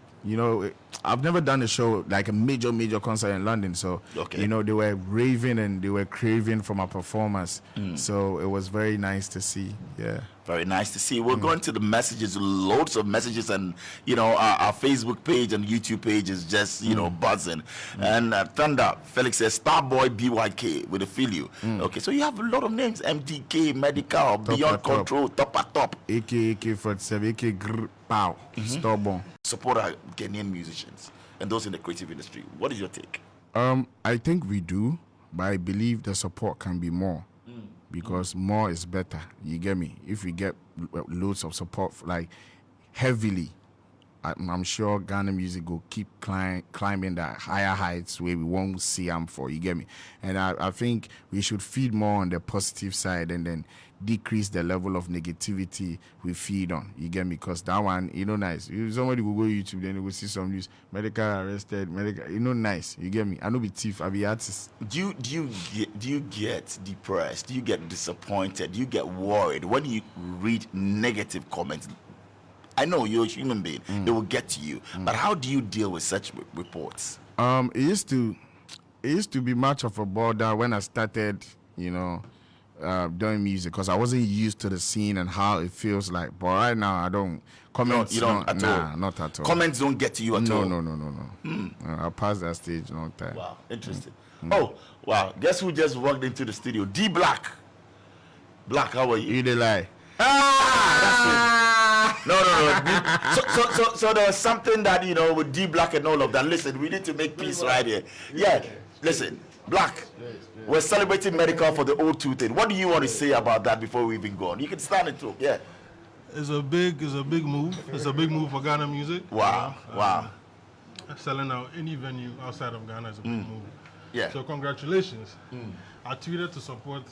Speaker 2: I've never done a show, like a major concert in London. So,
Speaker 1: Okay.
Speaker 2: they were raving and they were craving for my performance. So it was very nice to see. Yeah.
Speaker 1: Very nice to see. We're going to the messages, loads of messages, and our Facebook page and YouTube page is just buzzing. And Thunder Felix says Starboy BYK with a feel you. Okay, so you have a lot of names: MDK, Medikal, Beyond Control, Top.
Speaker 2: AK 47, AK Grr Pow, Stubborn.
Speaker 1: Support our Ghanaian musicians and those in the creative industry. What is your take?
Speaker 2: I think we do, but I believe the support can be more. Because more is better. You get me? If we get loads of support, like heavily, I'm sure Ghana music will keep climbing that higher heights where we won't see them for. You get me? And I think we should feed more on the positive side and then decrease the level of negativity we feed on. You get me? Because that one, nice. If somebody will go YouTube, then they will see some news. Medical arrested. Nice. You get me? I know be thief. I be artist.
Speaker 1: Do you get depressed? Do you get disappointed? Do you get worried when you read negative comments? I know you're a human being. It will get to you. But how do you deal with such reports?
Speaker 2: It used to be much of a bother when I started, doing music, because I wasn't used to the scene and how it feels like. But right now, I don't. Comments,
Speaker 1: you don't at all?
Speaker 2: Nah, not at all.
Speaker 1: Comments don't get to you at all?
Speaker 2: No. I passed that stage long time.
Speaker 1: Wow, interesting. Oh, wow. Guess who just walked into the studio? D Black. Black, how are you?
Speaker 2: You dey lie.
Speaker 1: That's it. No. So there was something that, with D Black and all of that. Listen, we need to make peace right here. Yeah, listen, Black, we're celebrating Medikal for the O2 thing. What do you want to say about that before we even go on? You can stand and talk, yeah.
Speaker 5: It's a big move. It's a big move for Ghana music.
Speaker 1: Wow.
Speaker 5: Selling out any venue outside of Ghana is a big move.
Speaker 1: Yeah.
Speaker 5: So congratulations. I tweeted to support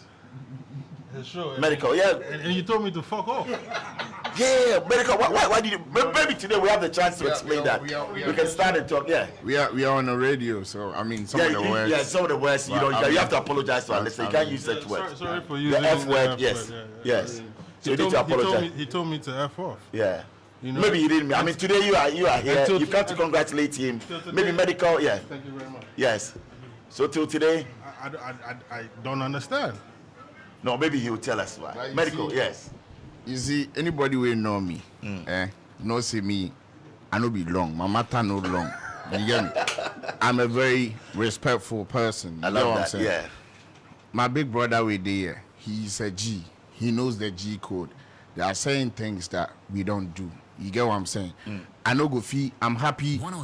Speaker 5: his show.
Speaker 1: Medikal, yeah.
Speaker 5: And you told me to fuck off.
Speaker 1: Yeah, Medikal, why did you... Maybe today we have the chance to explain that. We can stand and talk, yeah.
Speaker 2: We are on the radio, so, I mean, some of the words...
Speaker 1: Yeah, some of the words, you have to apologize to our listeners. You can't use such words.
Speaker 5: Sorry for using
Speaker 1: the F word, yes.
Speaker 5: Yeah.
Speaker 1: Yes. So you need to apologize.
Speaker 5: He told me to F off.
Speaker 1: Yeah. Maybe you didn't. I mean, today you are here. You come to congratulate him. Maybe Medikal, yeah.
Speaker 5: Thank you very much.
Speaker 1: Yes. So till today?
Speaker 5: I don't understand.
Speaker 1: No, maybe he'll tell us why. Medikal, yes.
Speaker 2: You see, anybody will know me, no see me, I no be long. My matter no long. You get me? I'm a very respectful person.
Speaker 1: I love that, yeah.
Speaker 2: My big brother with there, he's a G. He knows the G code. They are saying things that we don't do. You get what I'm saying? I know go fee. I'm happy. My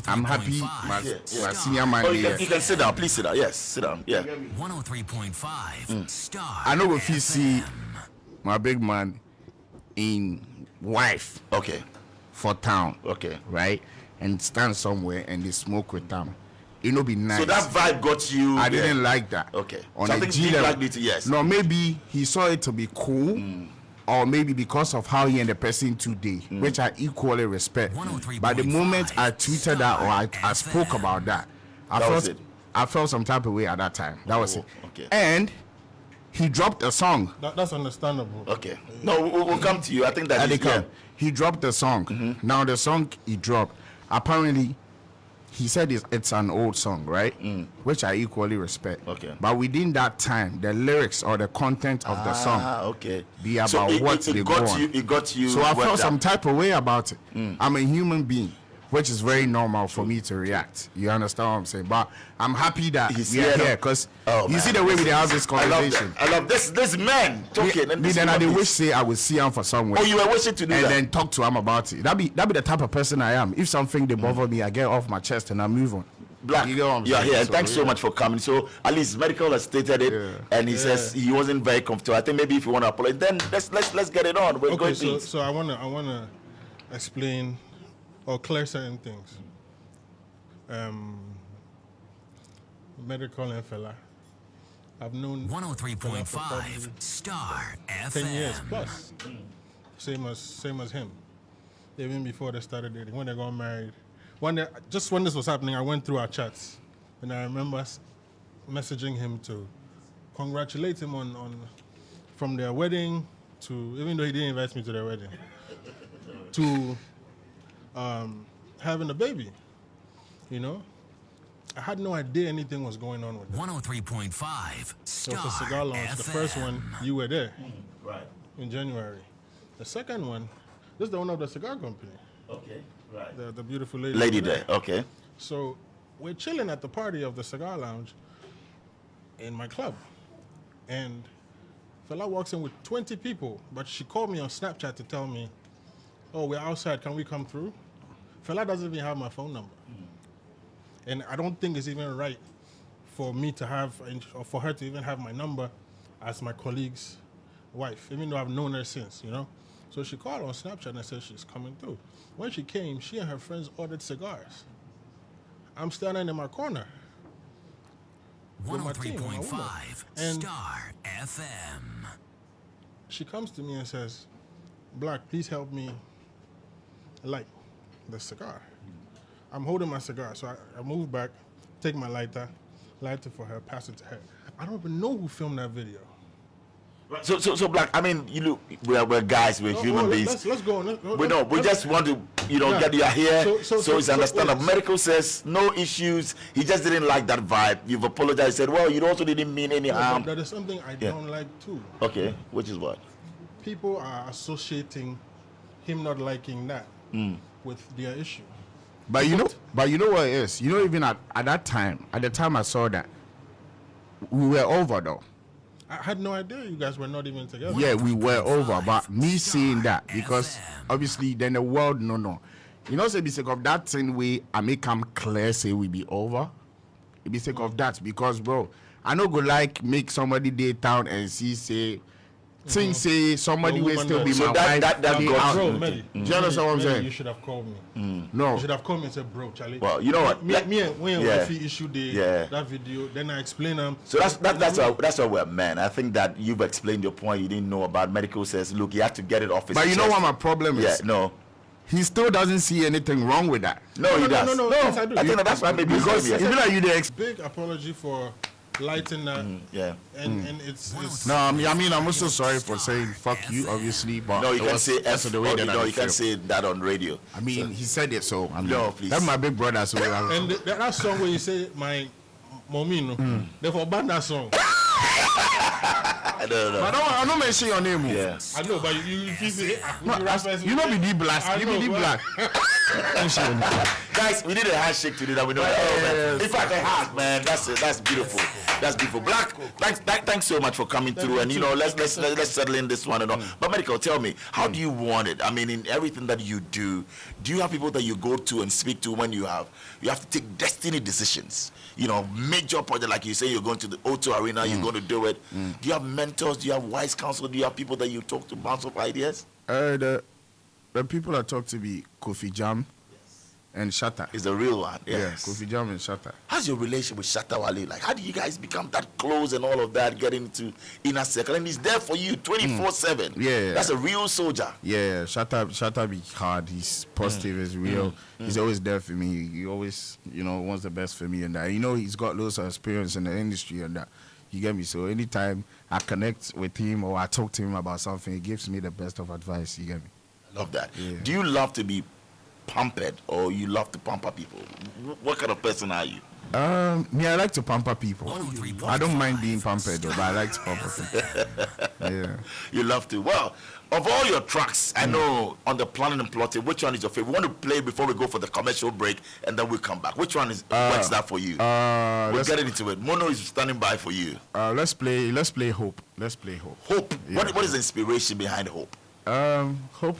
Speaker 2: senior man
Speaker 1: you can sit down. Please sit down. Yes, sit down. Yeah.
Speaker 4: 103.5 Starr.
Speaker 2: I know go fee see my big man in wife.
Speaker 1: Okay.
Speaker 2: For town.
Speaker 1: Okay.
Speaker 2: Right? And stand somewhere and they smoke with them. It no be nice.
Speaker 1: So that vibe got you.
Speaker 2: I didn't like that.
Speaker 1: Okay.
Speaker 2: On
Speaker 1: so
Speaker 2: a
Speaker 1: I think
Speaker 2: G
Speaker 1: G
Speaker 2: level.
Speaker 1: yes.
Speaker 2: No, maybe he saw it to be cool. or maybe because of how he and the person today, which I equally respect.
Speaker 4: 103.5
Speaker 2: But the moment I tweeted that or I spoke
Speaker 4: FM.
Speaker 2: about that,
Speaker 1: was it.
Speaker 2: I felt some type of way at that time. That was it.
Speaker 1: Okay.
Speaker 2: And he dropped a song.
Speaker 5: That's understandable.
Speaker 1: Okay. No, we'll come to you. I think that is
Speaker 2: Medikal. He dropped the song. Now the song he dropped, apparently, he said it's an old song, right? Which I equally respect.
Speaker 1: Okay.
Speaker 2: But within that time, the lyrics or the content of the song
Speaker 1: okay.
Speaker 2: be about
Speaker 1: So
Speaker 2: what they go on.
Speaker 1: It got you.
Speaker 2: So I
Speaker 1: worked
Speaker 2: felt
Speaker 1: up.
Speaker 2: some type of way about it. I'm a human being, which is very normal for me to react. You understand what I'm saying? But I'm happy that
Speaker 1: He's
Speaker 2: we are
Speaker 1: here.
Speaker 2: here because
Speaker 1: Oh,
Speaker 2: you
Speaker 1: man.
Speaker 2: see the way we have this conversation.
Speaker 1: I love this man talking. and
Speaker 2: Me
Speaker 1: this
Speaker 2: then I
Speaker 1: human
Speaker 2: did
Speaker 1: being.
Speaker 2: wish say I would see him for somewhere.
Speaker 1: Oh, you were wishing to do
Speaker 2: and
Speaker 1: that.
Speaker 2: then talk to him about it. That be the type of person I am. If something they bother me, I get off my chest and I move on.
Speaker 1: Black,
Speaker 2: You get what I'm
Speaker 1: you're
Speaker 2: saying?
Speaker 1: here.
Speaker 2: So,
Speaker 1: Thanks so
Speaker 2: yeah.
Speaker 1: much for coming. So at least Medikal has stated it, and he says he wasn't very comfortable. I think maybe if you want to apologize, then let's get it on. We're
Speaker 5: Okay,
Speaker 1: going
Speaker 5: so
Speaker 1: to.
Speaker 5: so I wanna explain or clear certain things. Medikal and fella, I've known Fela for
Speaker 4: 103.5
Speaker 5: probably
Speaker 4: Star FM.
Speaker 5: 10 years plus. Same as him. Even before they started dating, when they got married. When this was happening, I went through our chats, and I remember messaging him to congratulate him on from their wedding to, even though he didn't invite me to their wedding, to having a baby. You know, I had no idea anything was going on with them.
Speaker 4: 103.5
Speaker 5: It
Speaker 4: Star
Speaker 5: was a cigar launch.
Speaker 4: FM.
Speaker 5: The first one, you were there
Speaker 1: Right.
Speaker 5: in January. The second one, this is the owner of the cigar company,
Speaker 1: Okay. Right.
Speaker 5: the beautiful lady.
Speaker 1: Lady
Speaker 5: over
Speaker 1: there. Okay.
Speaker 5: So we're chilling at the party of the cigar lounge in my club. And fella walks in with 20 people, but she called me on Snapchat to tell me, oh, we're outside, can we come through? Fella doesn't even have my phone number. And I don't think it's even right for me to have, or for her to even have my number as my colleague's wife, even though I've known her since, you know? So she called on Snapchat and said she's coming through. When she came, she and her friends ordered cigars. I'm standing in my corner. with my team, with my woman.
Speaker 4: 103.5
Speaker 5: And
Speaker 4: Star FM.
Speaker 5: she comes to me and says, Black, please help me light the cigar. I'm holding my cigar, so I move back, take my lighter for her, pass it to her. I don't even know who filmed that video.
Speaker 1: So Black. I mean, you look. We're guys. We're human beings.
Speaker 5: Let's go.
Speaker 1: We just want to,
Speaker 5: Yeah.
Speaker 1: get you here.
Speaker 5: So
Speaker 1: it's understandable.
Speaker 5: wait,
Speaker 1: Medikal says no issues. He just didn't like that vibe. You've apologized. Said, well, you also didn't mean any harm.
Speaker 5: There is something I don't like too.
Speaker 1: Okay, which is what?
Speaker 5: People are associating him not liking that with their issue.
Speaker 2: But you know what it is. You know, even at that time, at the time I saw that, we were over though.
Speaker 5: I had no idea you guys were not even together.
Speaker 2: Yeah, we were over. But me seeing that, because obviously then the world no. You know, say because of that thing way I make come clear say we be over. It be sake of that because bro, I no go like make somebody day town and see say things say somebody
Speaker 5: The
Speaker 2: will
Speaker 5: woman
Speaker 2: still be
Speaker 5: that-
Speaker 2: my
Speaker 1: So that
Speaker 2: wife.
Speaker 1: got
Speaker 2: day
Speaker 1: you.
Speaker 2: out.
Speaker 5: Bro, Medi,
Speaker 2: Do you understand what I'm saying?
Speaker 5: You should have called me.
Speaker 2: No.
Speaker 5: You should have called me and said, bro, Charlie.
Speaker 1: Well, you know what?
Speaker 5: Me and
Speaker 1: Yeah.
Speaker 5: Wifey issued
Speaker 1: Yeah.
Speaker 5: that video. Then I explained them.
Speaker 1: So that's why we're men. I think that you've explained your point. You didn't know about. Medikal says, look, you have to get it off his
Speaker 2: But you know
Speaker 1: chest.
Speaker 2: what my problem is?
Speaker 1: Yeah, no.
Speaker 2: He still doesn't see anything wrong with that.
Speaker 1: No, he does.
Speaker 5: No, yes, I do.
Speaker 1: I think that's why maybe
Speaker 2: Because
Speaker 1: he's
Speaker 2: even like you the
Speaker 5: Big apology for lighting that.
Speaker 1: yeah.
Speaker 5: And it's
Speaker 2: No, I mean, I'm also sorry for saying fuck you, obviously, but
Speaker 1: No, you
Speaker 2: it
Speaker 1: can't
Speaker 2: was-
Speaker 1: say
Speaker 2: that's
Speaker 1: F.
Speaker 2: the way that
Speaker 1: no,
Speaker 2: I
Speaker 1: you can't
Speaker 2: feel.
Speaker 1: say that on radio.
Speaker 2: I mean, he said it, so I mean,
Speaker 1: No, please.
Speaker 2: that's my big brother. So
Speaker 5: and that song where you say my mommy, no, therefore ban that song.
Speaker 1: No.
Speaker 2: I don't mention your name. oh.
Speaker 1: Yeah.
Speaker 5: I know, but you say
Speaker 2: You know, be deep blast.
Speaker 5: I
Speaker 2: You
Speaker 5: know,
Speaker 2: be deep
Speaker 5: but-
Speaker 2: black.
Speaker 1: Guys, we need a handshake today that we know. In fact, a hand, man. That's beautiful. That's beautiful. Black, thanks so much for coming through. And let's settle in this one and all. But Medikal, tell me, how do you want it? I mean, in everything that you do you have people that you go to and speak to when you have to take destiny decisions? Major project, like you say, you're going to the O2 Arena, you're going to do it. Do you have mentors? Do you have wise counsel? Do you have people that you talk to bounce off ideas?
Speaker 2: The people that talk to me, Kofi Jam, and Shatta.
Speaker 1: Is the real one.
Speaker 2: Yeah,
Speaker 1: Yes.
Speaker 2: Kofi Jam and Shatta.
Speaker 1: How's your relationship with Shatta Wale? Like, how do you guys become that close and all of that, getting into inner circle? And he's there for you 24/7.
Speaker 2: Yeah.
Speaker 1: That's a real soldier.
Speaker 2: Yeah, Shatta be hard. He's positive, he's real. He's always there for me. He always, wants the best for me and that. He's got loads of experience in the industry and that. You get me? So anytime I connect with him or I talk to him about something, he gives me the best of advice. You get me?
Speaker 1: I love that.
Speaker 2: Yeah.
Speaker 1: Do you love to be pampered or you love to pamper people? What kind of person are you?
Speaker 2: Me, I like to pamper people.
Speaker 4: 103.5
Speaker 2: I don't mind being pampered though, but I like to pamper people. Yeah.
Speaker 1: You love to. Well, of all your tracks, I know on the planning and plotting, which one is your favorite? We want to play before we go for the commercial break, and then we'll come back. Which one is what's that for you? We'll
Speaker 2: Let's,
Speaker 1: get into it. Mono is standing by for you.
Speaker 2: let's play Hope. Let's play Hope.
Speaker 1: Hope.
Speaker 2: Yeah.
Speaker 1: What is the inspiration behind hope?
Speaker 2: Hope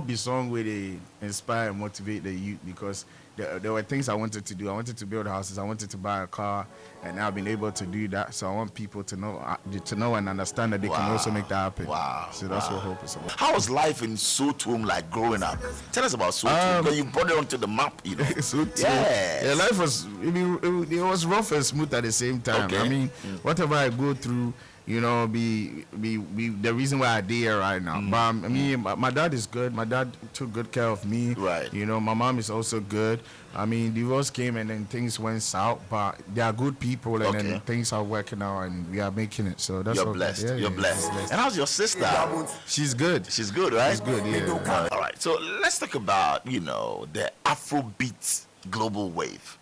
Speaker 2: be song where they inspire and motivate the youth because there were things I wanted to do. I wanted to build houses. I wanted to buy a car, and I've been able to do that. So I want people to know and understand that they can also make that happen.
Speaker 1: Wow.
Speaker 2: So that's what Hope is about.
Speaker 1: How was life in Sotum like growing up? Tell us about Sotum because you brought it onto the map,
Speaker 2: So
Speaker 1: Yes.
Speaker 2: yeah, life was it was rough and smooth at the same time.
Speaker 1: Okay.
Speaker 2: I mean, whatever I go through, be the reason why I'm here right now. But I mean, my dad is good. My dad took good care of me.
Speaker 1: Right.
Speaker 2: My mom is also good. I mean, divorce came and then things went south, but they are good people and then things are working out and we are making it. So that's
Speaker 1: You're
Speaker 2: what,
Speaker 1: blessed.
Speaker 2: Yeah,
Speaker 1: You're
Speaker 2: yeah,
Speaker 1: blessed.
Speaker 2: blessed.
Speaker 1: And how's your sister?
Speaker 2: She's good.
Speaker 1: She's good, right?
Speaker 2: She's good. Yeah.
Speaker 1: All right. So let's talk about the Afrobeat global wave.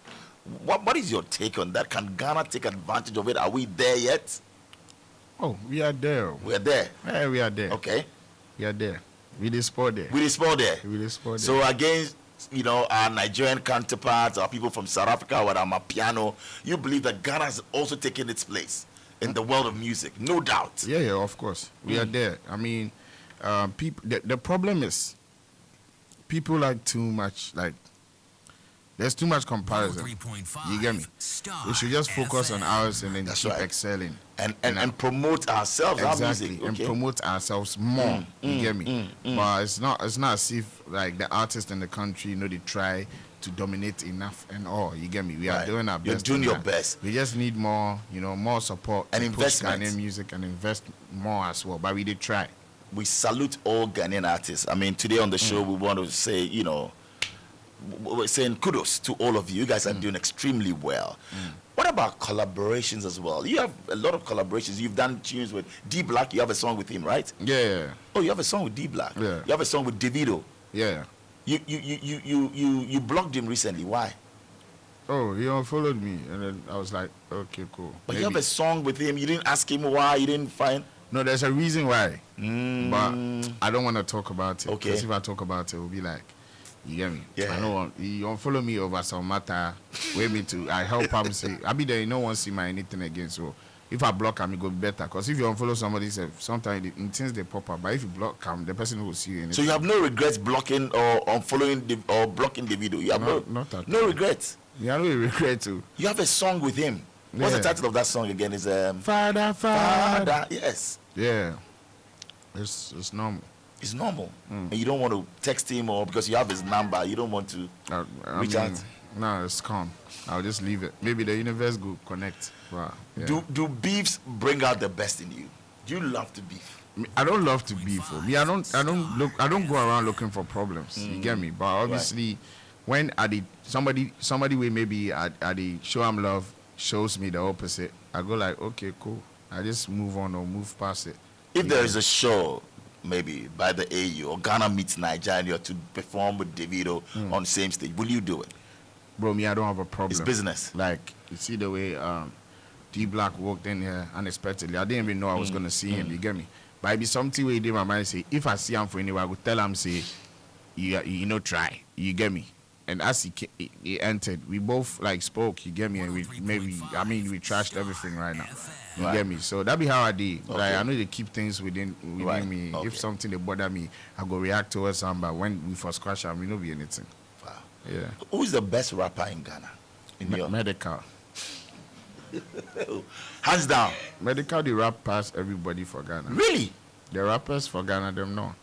Speaker 1: What is your take on that? Can Ghana take advantage of it? Are we there yet?
Speaker 2: Oh, we are there.
Speaker 1: We're there.
Speaker 2: Yeah, we are there.
Speaker 1: Okay.
Speaker 2: We are there. We did sport there.
Speaker 1: We did sport there.
Speaker 2: We did sport there.
Speaker 1: So against our Nigerian counterparts, our people from South Africa, or our piano, you believe that Ghana has also taken its place in the world of music, no doubt.
Speaker 2: Yeah, of course. We are there. I mean, people. The problem is, people like too much. Like, there's too much comparison.
Speaker 4: 103.5
Speaker 2: You get me?
Speaker 4: Star
Speaker 2: We should just focus on
Speaker 4: FM.
Speaker 2: ours and then
Speaker 1: That's
Speaker 2: keep
Speaker 1: right.
Speaker 2: excelling.
Speaker 1: And promote ourselves, our
Speaker 2: Exactly,
Speaker 1: music.
Speaker 2: and
Speaker 1: Okay.
Speaker 2: promote ourselves more. You get me? But it's not as if like the artists in the country, they try to dominate enough and all. You get me? We are
Speaker 1: Right.
Speaker 2: doing our best.
Speaker 1: You're doing
Speaker 2: in
Speaker 1: your
Speaker 2: that.
Speaker 1: best.
Speaker 2: We just need more, more support
Speaker 1: And
Speaker 2: to push
Speaker 1: investment.
Speaker 2: Ghanaian music and invest more as well. But we did try.
Speaker 1: We salute all Ghanaian artists. I mean, today on the show, we want to say, we're saying kudos to all of you. You guys are doing extremely well. What about collaborations as well? You have a lot of collaborations. You've done tunes with D Black. You have a song with him, right?
Speaker 2: Yeah,
Speaker 1: Oh, you have a song with D Black.
Speaker 2: Yeah.
Speaker 1: You have a song with Davido.
Speaker 2: yeah.
Speaker 1: You blocked him recently. Why?
Speaker 2: Oh, he unfollowed me, and then I was like, okay, cool.
Speaker 1: But you have a song with him. You didn't ask him why. You didn't find.
Speaker 2: No, there's a reason why, but I don't want to talk about it.
Speaker 1: Okay.
Speaker 2: Because if I talk about it, it will be like, you get me?
Speaker 1: Yeah.
Speaker 2: I don't want. He unfollow me over some matter. Wait me to. I help him say. I be there. No one see my anything again. So if I block him, it go be better. Because if you unfollow somebody, sometimes things they pop up. But if you block him, the person will see you. Anything.
Speaker 1: So you have no regrets blocking or unfollowing or blocking the video. You have
Speaker 2: Not at
Speaker 1: no
Speaker 2: all.
Speaker 1: regrets.
Speaker 2: Yeah, I don't regret to.
Speaker 1: You have a song with him. What's the
Speaker 2: Yeah.
Speaker 1: title of that song again? Is
Speaker 2: Father.
Speaker 1: Father. Yes.
Speaker 2: Yeah. It's normal.
Speaker 1: It's normal. And you don't want to text him or because you have his number, you don't want to reach out.
Speaker 2: No, it's calm. I'll just leave it. Maybe the universe will connect. Wow. Yeah.
Speaker 1: Do beefs bring out the best in you? Do you love to beef?
Speaker 2: I don't love to beef. Me, I don't go around looking for problems. You get me? But obviously, when somebody way maybe I show I'm love shows me the opposite, I go like, okay, cool. I just move on or move past it.
Speaker 1: If there is a show, maybe by the AU or Ghana meets Nigeria to perform with Davido on the same stage, will you do it?
Speaker 2: Bro, me, I don't have a problem.
Speaker 1: It's business.
Speaker 2: Like, you see the way D Black walked in here unexpectedly. I didn't even know I was gonna see him. You get me? But it be something where he did my mind say, if I see him for anywhere, I would tell him say, try. You get me? And as he entered, we both like spoke. You get me? And we trashed everything right now. You get me? So that be how I did.
Speaker 1: Okay.
Speaker 2: Like I know they keep things within me.
Speaker 1: Okay.
Speaker 2: If something they bother me, I go react towards them. But when we first crash, we no be anything.
Speaker 1: Wow.
Speaker 2: Yeah.
Speaker 1: Who is the best rapper in Ghana?
Speaker 2: Medikal.
Speaker 1: Hands down.
Speaker 2: Medikal, the rap past everybody for Ghana.
Speaker 1: Really?
Speaker 2: The rappers for Ghana, them no.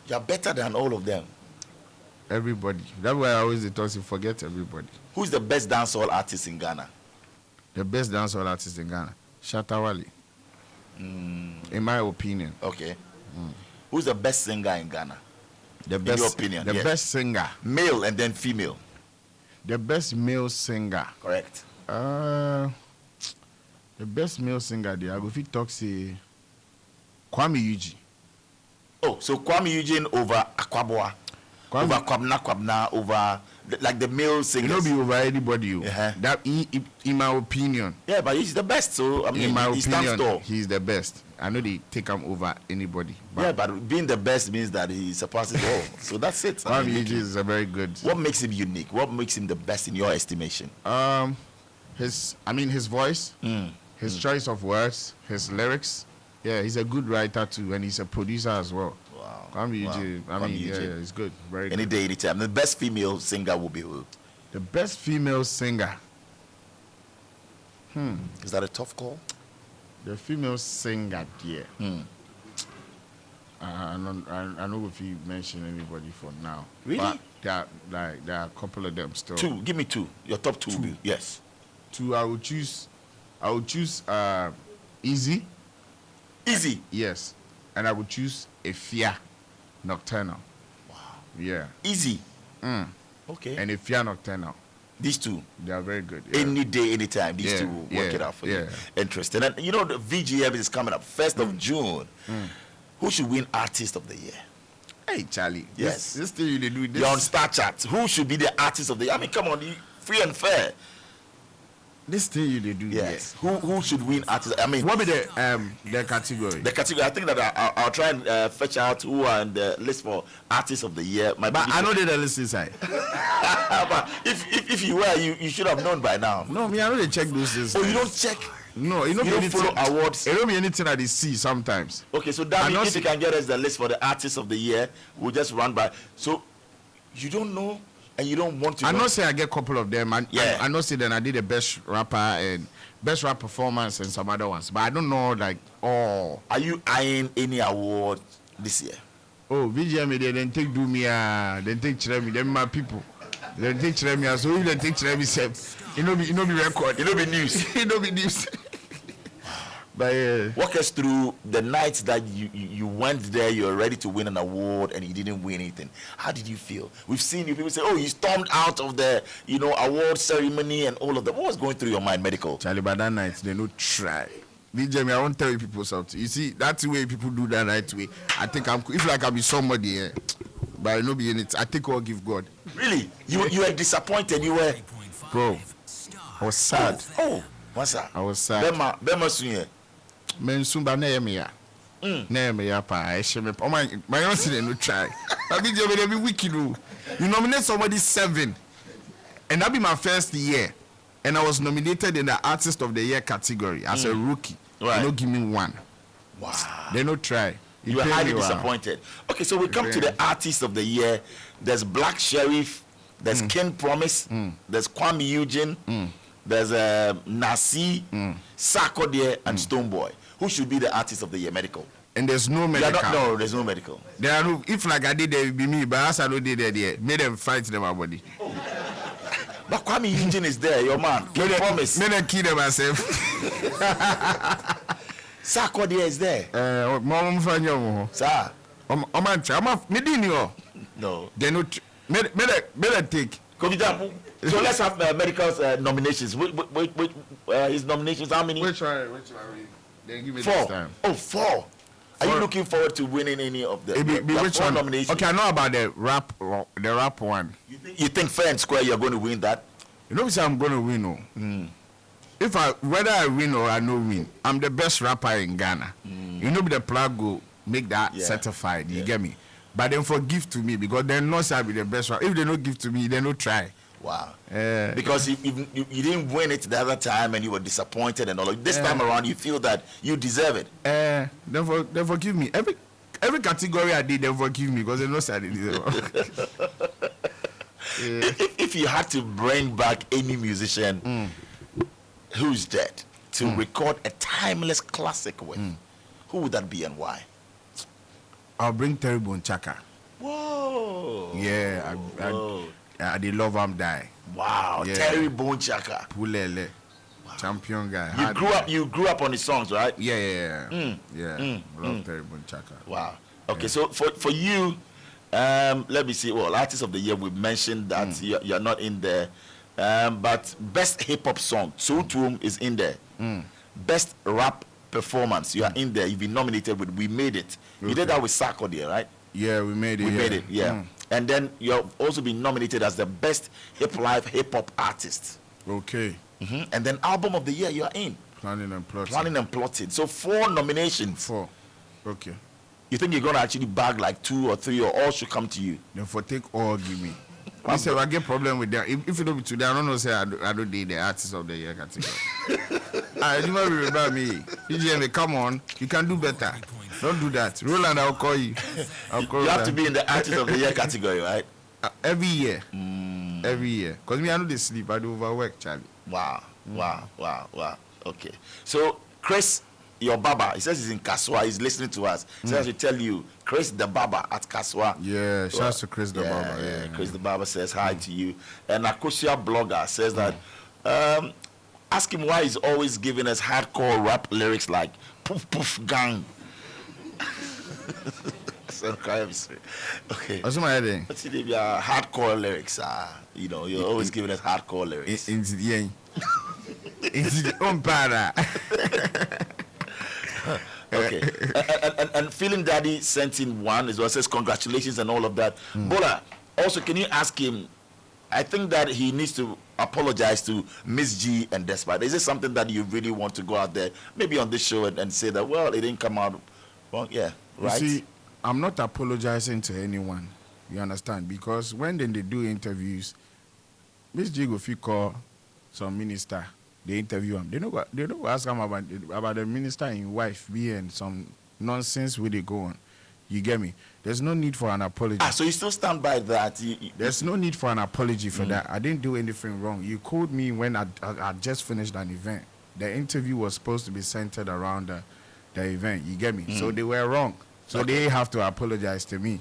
Speaker 1: You're better than all of them.
Speaker 2: Everybody. That's why I always tell you forget everybody.
Speaker 1: Who's the best dancehall artist in Ghana?
Speaker 2: The best dancehall artist in Ghana, Shatta Wale. In my opinion.
Speaker 1: Okay. Who's the best singer in Ghana?
Speaker 2: The best,
Speaker 1: in your opinion,
Speaker 2: the
Speaker 1: yes.
Speaker 2: best singer.
Speaker 1: Male and then female.
Speaker 2: The best male singer.
Speaker 1: Correct.
Speaker 2: The best male singer there, I go fit talk say Kwame Yuji.
Speaker 1: Oh, so Kwame Eugene over Akwaboa. Over Kwabna, over like the male
Speaker 2: You
Speaker 1: singers.
Speaker 2: know, be over anybody.
Speaker 1: Uh-huh.
Speaker 2: That in my opinion.
Speaker 1: Yeah, but he's the best. So I mean,
Speaker 2: In my
Speaker 1: he stands
Speaker 2: opinion,
Speaker 1: tall.
Speaker 2: he's the best. I know they take him over anybody.
Speaker 1: Yeah, but being the best means that he surpasses all. So that's it. I
Speaker 2: Kwame
Speaker 1: mean,
Speaker 2: Yuji is a very good.
Speaker 1: what makes him unique? What makes him the best in your estimation?
Speaker 2: His voice, his choice of words, his lyrics. Yeah, he's a good writer too, and he's a producer as well.
Speaker 1: Wow.
Speaker 2: Kwame
Speaker 1: Wow.
Speaker 2: Yuji, I
Speaker 1: Kwame
Speaker 2: mean, yeah,
Speaker 1: Eugene.
Speaker 2: he's good. Very
Speaker 1: Any
Speaker 2: good.
Speaker 1: day, anytime. The best female singer will be who?
Speaker 2: The best female singer.
Speaker 1: Is that a tough call?
Speaker 2: The female singer, yeah. I know if you mention anybody for now.
Speaker 1: Really?
Speaker 2: But there are a couple of them still.
Speaker 1: Two. Give me two. Your top two.
Speaker 2: Two.
Speaker 1: Yes.
Speaker 2: Two. I would choose Easy.
Speaker 1: Easy.
Speaker 2: Yes. And I would choose Efia Nocturnal.
Speaker 1: Wow.
Speaker 2: Yeah.
Speaker 1: Easy. Okay.
Speaker 2: And Efia Nocturnal.
Speaker 1: These two.
Speaker 2: They are very good. Yeah.
Speaker 1: Any day, anytime. These
Speaker 2: Yeah,
Speaker 1: two will work
Speaker 2: yeah,
Speaker 1: it out for you.
Speaker 2: yeah.
Speaker 1: Interesting. And you know the VGM is coming up 1st of June. Who should win Artist of the Year?
Speaker 2: Hey, Charlie.
Speaker 1: Yes.
Speaker 2: This thing you dey do. This,
Speaker 1: You're on Star Chat. Who should be the Artist of the Year? I mean, come on, free and fair.
Speaker 2: this thing you dey do.
Speaker 1: Yes. Who should win Artist? I mean,
Speaker 2: What be the category?
Speaker 1: the category. I think that I'll try and fetch out who are on the list for Artist of the Year.
Speaker 2: But I know they the list inside.
Speaker 1: But if you were, you should have known by now.
Speaker 2: No, me I know they check those things.
Speaker 1: Oh, you don't check?
Speaker 2: No, you
Speaker 1: You don't follow awards?
Speaker 2: It don't be anything that they see sometimes.
Speaker 1: Okay, so
Speaker 2: I
Speaker 1: that
Speaker 2: know
Speaker 1: means if you
Speaker 2: see-
Speaker 1: can get us the list for the Artist of the Year, we'll just run by. So you don't know and you don't want to
Speaker 2: I
Speaker 1: know.
Speaker 2: know say I get a couple of them.
Speaker 1: Yeah.
Speaker 2: I know say then I did the best rapper and best rap performance and some other ones. But I don't know like
Speaker 1: Are you eyeing any award this year?
Speaker 2: VGM they then take do me then take Chiremi, them my people. Then take Chiremi, so if they take Chiremi self, it no be record,
Speaker 1: It'll be news.
Speaker 2: it no be news. But yeah.
Speaker 1: Walk us through the nights that you went there, you were ready to win an award and you didn't win anything. How did you feel? We've seen you people say, oh, you stormed out of the award ceremony and all of that. What was going through your mind, Medical?
Speaker 2: Charlie, by that night, they no try. VGM, I won't tell you people something. You see, that's the way people do that right way. I think if like I be somebody, but I no be in it. I think I'll give God.
Speaker 1: Really? You were disappointed. You were.
Speaker 2: Bro, I was sad.
Speaker 1: Oh, what's that?
Speaker 2: I was sad.
Speaker 1: Bema Sunye.
Speaker 2: Men sumba na yemi ya. Na yemi ya pa. I shame. Oh my own say they no try. But VGM, they be wicked. You nominate somebody 7, and that be my first year, and I was nominated in the Artist of the Year category as a rookie.
Speaker 1: Right.
Speaker 2: They no give me 1.
Speaker 1: Wow.
Speaker 2: They no try.
Speaker 1: You were
Speaker 2: pay
Speaker 1: highly
Speaker 2: me well.
Speaker 1: disappointed. Okay, so we come to
Speaker 2: Yeah.
Speaker 1: the Artist of the Year. There's Black Sheriff. There's Ken Promise. There's Kwame Eugene. There's Nasi, Sarkodie, and Stoneboy. Who should be the Artist of the Year? Medical.
Speaker 2: And there's no
Speaker 1: Yeah,
Speaker 2: medical.
Speaker 1: no, there's no Medical.
Speaker 2: There are no, if like I did, there would be me, but as I don't did there, made them fight them body.
Speaker 1: But Kwame Eugene is there, your man. Ken Promise.
Speaker 2: Made them kill them myself.
Speaker 1: Sarkodie is there.
Speaker 2: Mom from your
Speaker 1: Sir.
Speaker 2: I'm Medini.
Speaker 1: No.
Speaker 2: They no made take.
Speaker 1: Kovita, so let's have Medical's nominations. His nominations, how many?
Speaker 2: Which one? They give me
Speaker 1: 4.
Speaker 2: this time.
Speaker 1: Oh, 4. Are you
Speaker 2: 4.
Speaker 1: looking forward to winning any of the?
Speaker 2: Be
Speaker 1: there are
Speaker 2: which
Speaker 1: 4
Speaker 2: one?
Speaker 1: nominations.
Speaker 2: Okay, I know about the rap one.
Speaker 1: You think fair and square you're going to win that?
Speaker 2: You know, say I'm gonna win. No. If whether I win or I no win, I'm the best rapper in Ghana. You know, the plug go make that
Speaker 1: Yeah.
Speaker 2: certified. You get me? But then for give to me because they know say I be the best rapper. If they don't give to me, they no try.
Speaker 1: Wow.
Speaker 2: Uh,
Speaker 1: Because you didn't win it the other time and you were disappointed and all. This time around, you feel that you deserve it.
Speaker 2: They forgive me. Every category I did, they forgive me because they know say I did it.
Speaker 1: If you had to bring back any musician who's dead to record a timeless classic with, who would that be and why?
Speaker 2: I'll bring Terrible Chaka.
Speaker 1: Oh.
Speaker 2: Yeah, I they love him die.
Speaker 1: Wow.
Speaker 2: Yeah.
Speaker 1: Terry Bone Chaka.
Speaker 2: Pulele. Champion guy.
Speaker 1: You
Speaker 2: Hard
Speaker 1: grew
Speaker 2: guy.
Speaker 1: up. You grew up on his songs, right?
Speaker 2: Yeah. Love Terry Bonchaka.
Speaker 1: Wow. Okay. So for you, let me see. Well, artist of the year, we mentioned that you're not in there, but best hip hop song, O2 is in there. Best rap performance, you are in there. You've been nominated with "We Made It." You did that with Sarkodie, right?
Speaker 2: Yeah, we made it.
Speaker 1: We made it. Yeah. And then you've also been nominated as the best hip hop artist.
Speaker 2: Okay.
Speaker 1: And then album of the year, you are in.
Speaker 2: Planning and plotting.
Speaker 1: Planning and Plotting. So 4 nominations.
Speaker 2: 4. Okay.
Speaker 1: You think you're gonna actually bag like 2 or 3, or all should come to you?
Speaker 2: Then for take all, give me. I say I get problem with that. If it don't be today, I don't know. Say I don't date the artist of the year category. I you might remember me. DJ, come on, you can do better. Don't do that. Roland, I'll call you. I'll call
Speaker 1: You have
Speaker 2: Roland.
Speaker 1: to be in the artist of the year category, right?
Speaker 2: Every year. Every year. Because me, I know they sleep. I do overwork, Charlie.
Speaker 1: Wow. Okay. So Chris, your Baba, he says he's in Kaswa. He's listening to us. He says to tell you, Chris the Baba at Kaswa.
Speaker 2: Yeah, shouts to Chris the Barber. Yeah.
Speaker 1: Chris the Baba says hi to you. And Akosia blogger says that ask him why he's always giving us hardcore rap lyrics like poof poof gang. Okay.
Speaker 2: What's my head?
Speaker 1: Let's see if your hardcore lyrics are, you're always giving us hardcore lyrics.
Speaker 2: Yeah. It's para.
Speaker 1: Okay. and Feeling Daddy sent in one as well, says congratulations and all of that. Bola, also, can you ask him, I think that he needs to apologize to Miss G and Despite. Is this something that you really want to go out there, maybe on this show, and say that, well, it didn't come out? Well, yeah, right?
Speaker 2: You see, I'm not apologizing to anyone. You understand? Because when they do interviews, Miss G go fit call some minister. They interview him. They don't ask him about the minister and wife being some nonsense where they go on. You get me? There's no need for an apology.
Speaker 1: So you still stand by that?
Speaker 2: There's no need for an apology for that. I didn't do anything wrong. You called me when I just finished an event. The interview was supposed to be centered around the event. You get me? So they were wrong. So they have to apologize to me.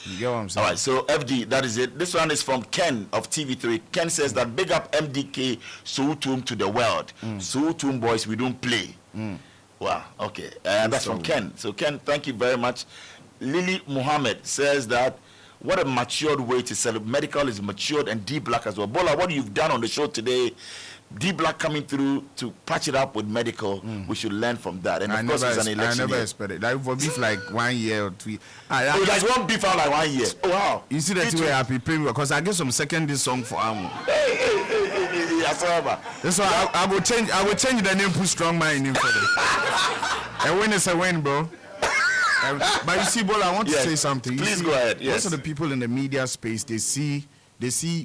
Speaker 2: You get what I'm saying?
Speaker 1: All right, so FD, that is it. This one is from Ken of TV3. Ken says that big up MDK, Soutum to the world. Soutum boys, we don't play. Wow, okay. That's from Ken. So Ken, thank you very much. Lily Muhammad says that what a matured way to celebrate. Medikal is matured and D Black as well. Bola, what you've done on the show today, D Black coming through to patch it up with Medikal, we should learn from that. And of course, it's an election.
Speaker 2: I never
Speaker 1: year.
Speaker 2: expected. Like for beef like 1 year or 2 years.
Speaker 1: You guys won't beef out like 1 year. Oh, wow.
Speaker 2: You see that way I prepare because I get some second this song for Amo. That's why I will change the name, put strong mind in for them. A win is a win, bro. But you see, Bola, I want to say something.
Speaker 1: Please go ahead. Yes.
Speaker 2: Most of the people in the media space, they see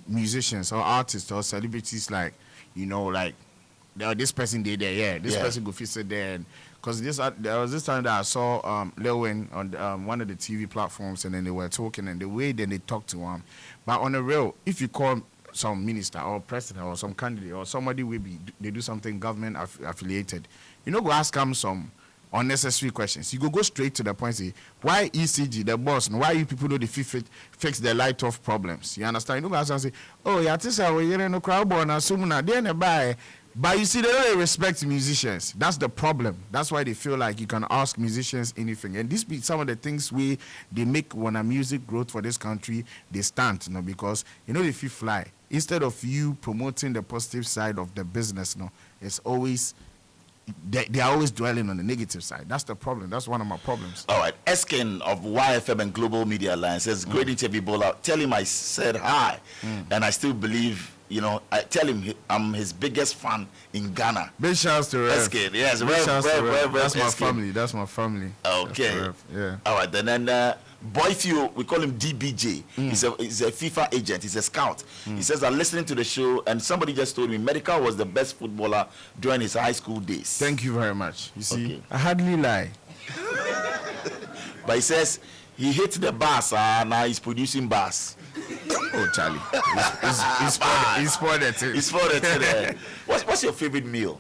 Speaker 2: musicians or artists or celebrities like, this person did there, this person go fit there. Because there was this time that I saw Lil Wayne on one of the TV platforms, and then they were talking, and the way that they talked to him. But on the real, if you call some minister or president or some candidate or somebody they do something government affiliated, go ask them some unnecessary questions. You go straight to the point. Say, why ECG, the boss, and why you people know the fix the light off problems? You understand? You go ask them say, oh, yeah, this is how we're in a crowd born and soon they buy. But you see, they don't respect musicians. That's the problem. That's why they feel like you can ask musicians anything. And this be some of the things they make when a music growth for this country, they stand, because if you fly, instead of you promoting the positive side of the business, it's always they are always dwelling on the negative side. That's the problem. That's one of my problems.
Speaker 1: All right. Eskin of YFM and Global Media Alliance says, great interview, Bola. Tell him I said hi. And I still believe, I tell him I'm his biggest fan in Ghana.
Speaker 2: Big shouts to Rev.
Speaker 1: Eskin. Yes,
Speaker 2: Rev. That's my
Speaker 1: Eskin.
Speaker 2: family. That's my family.
Speaker 1: Okay.
Speaker 2: Yeah.
Speaker 1: All right. Then Boy Theo, we call him DBJ. He's a FIFA agent. He's a scout. He says that listening to the show, and somebody just told me Medikal was the best footballer during his high school days.
Speaker 2: Thank you very much. You see, I hardly lie.
Speaker 1: But he says he hit the bass, now he's producing bass.
Speaker 2: Oh, Charlie. He's spoiled it.
Speaker 1: He's spoiled it. What's your favorite meal?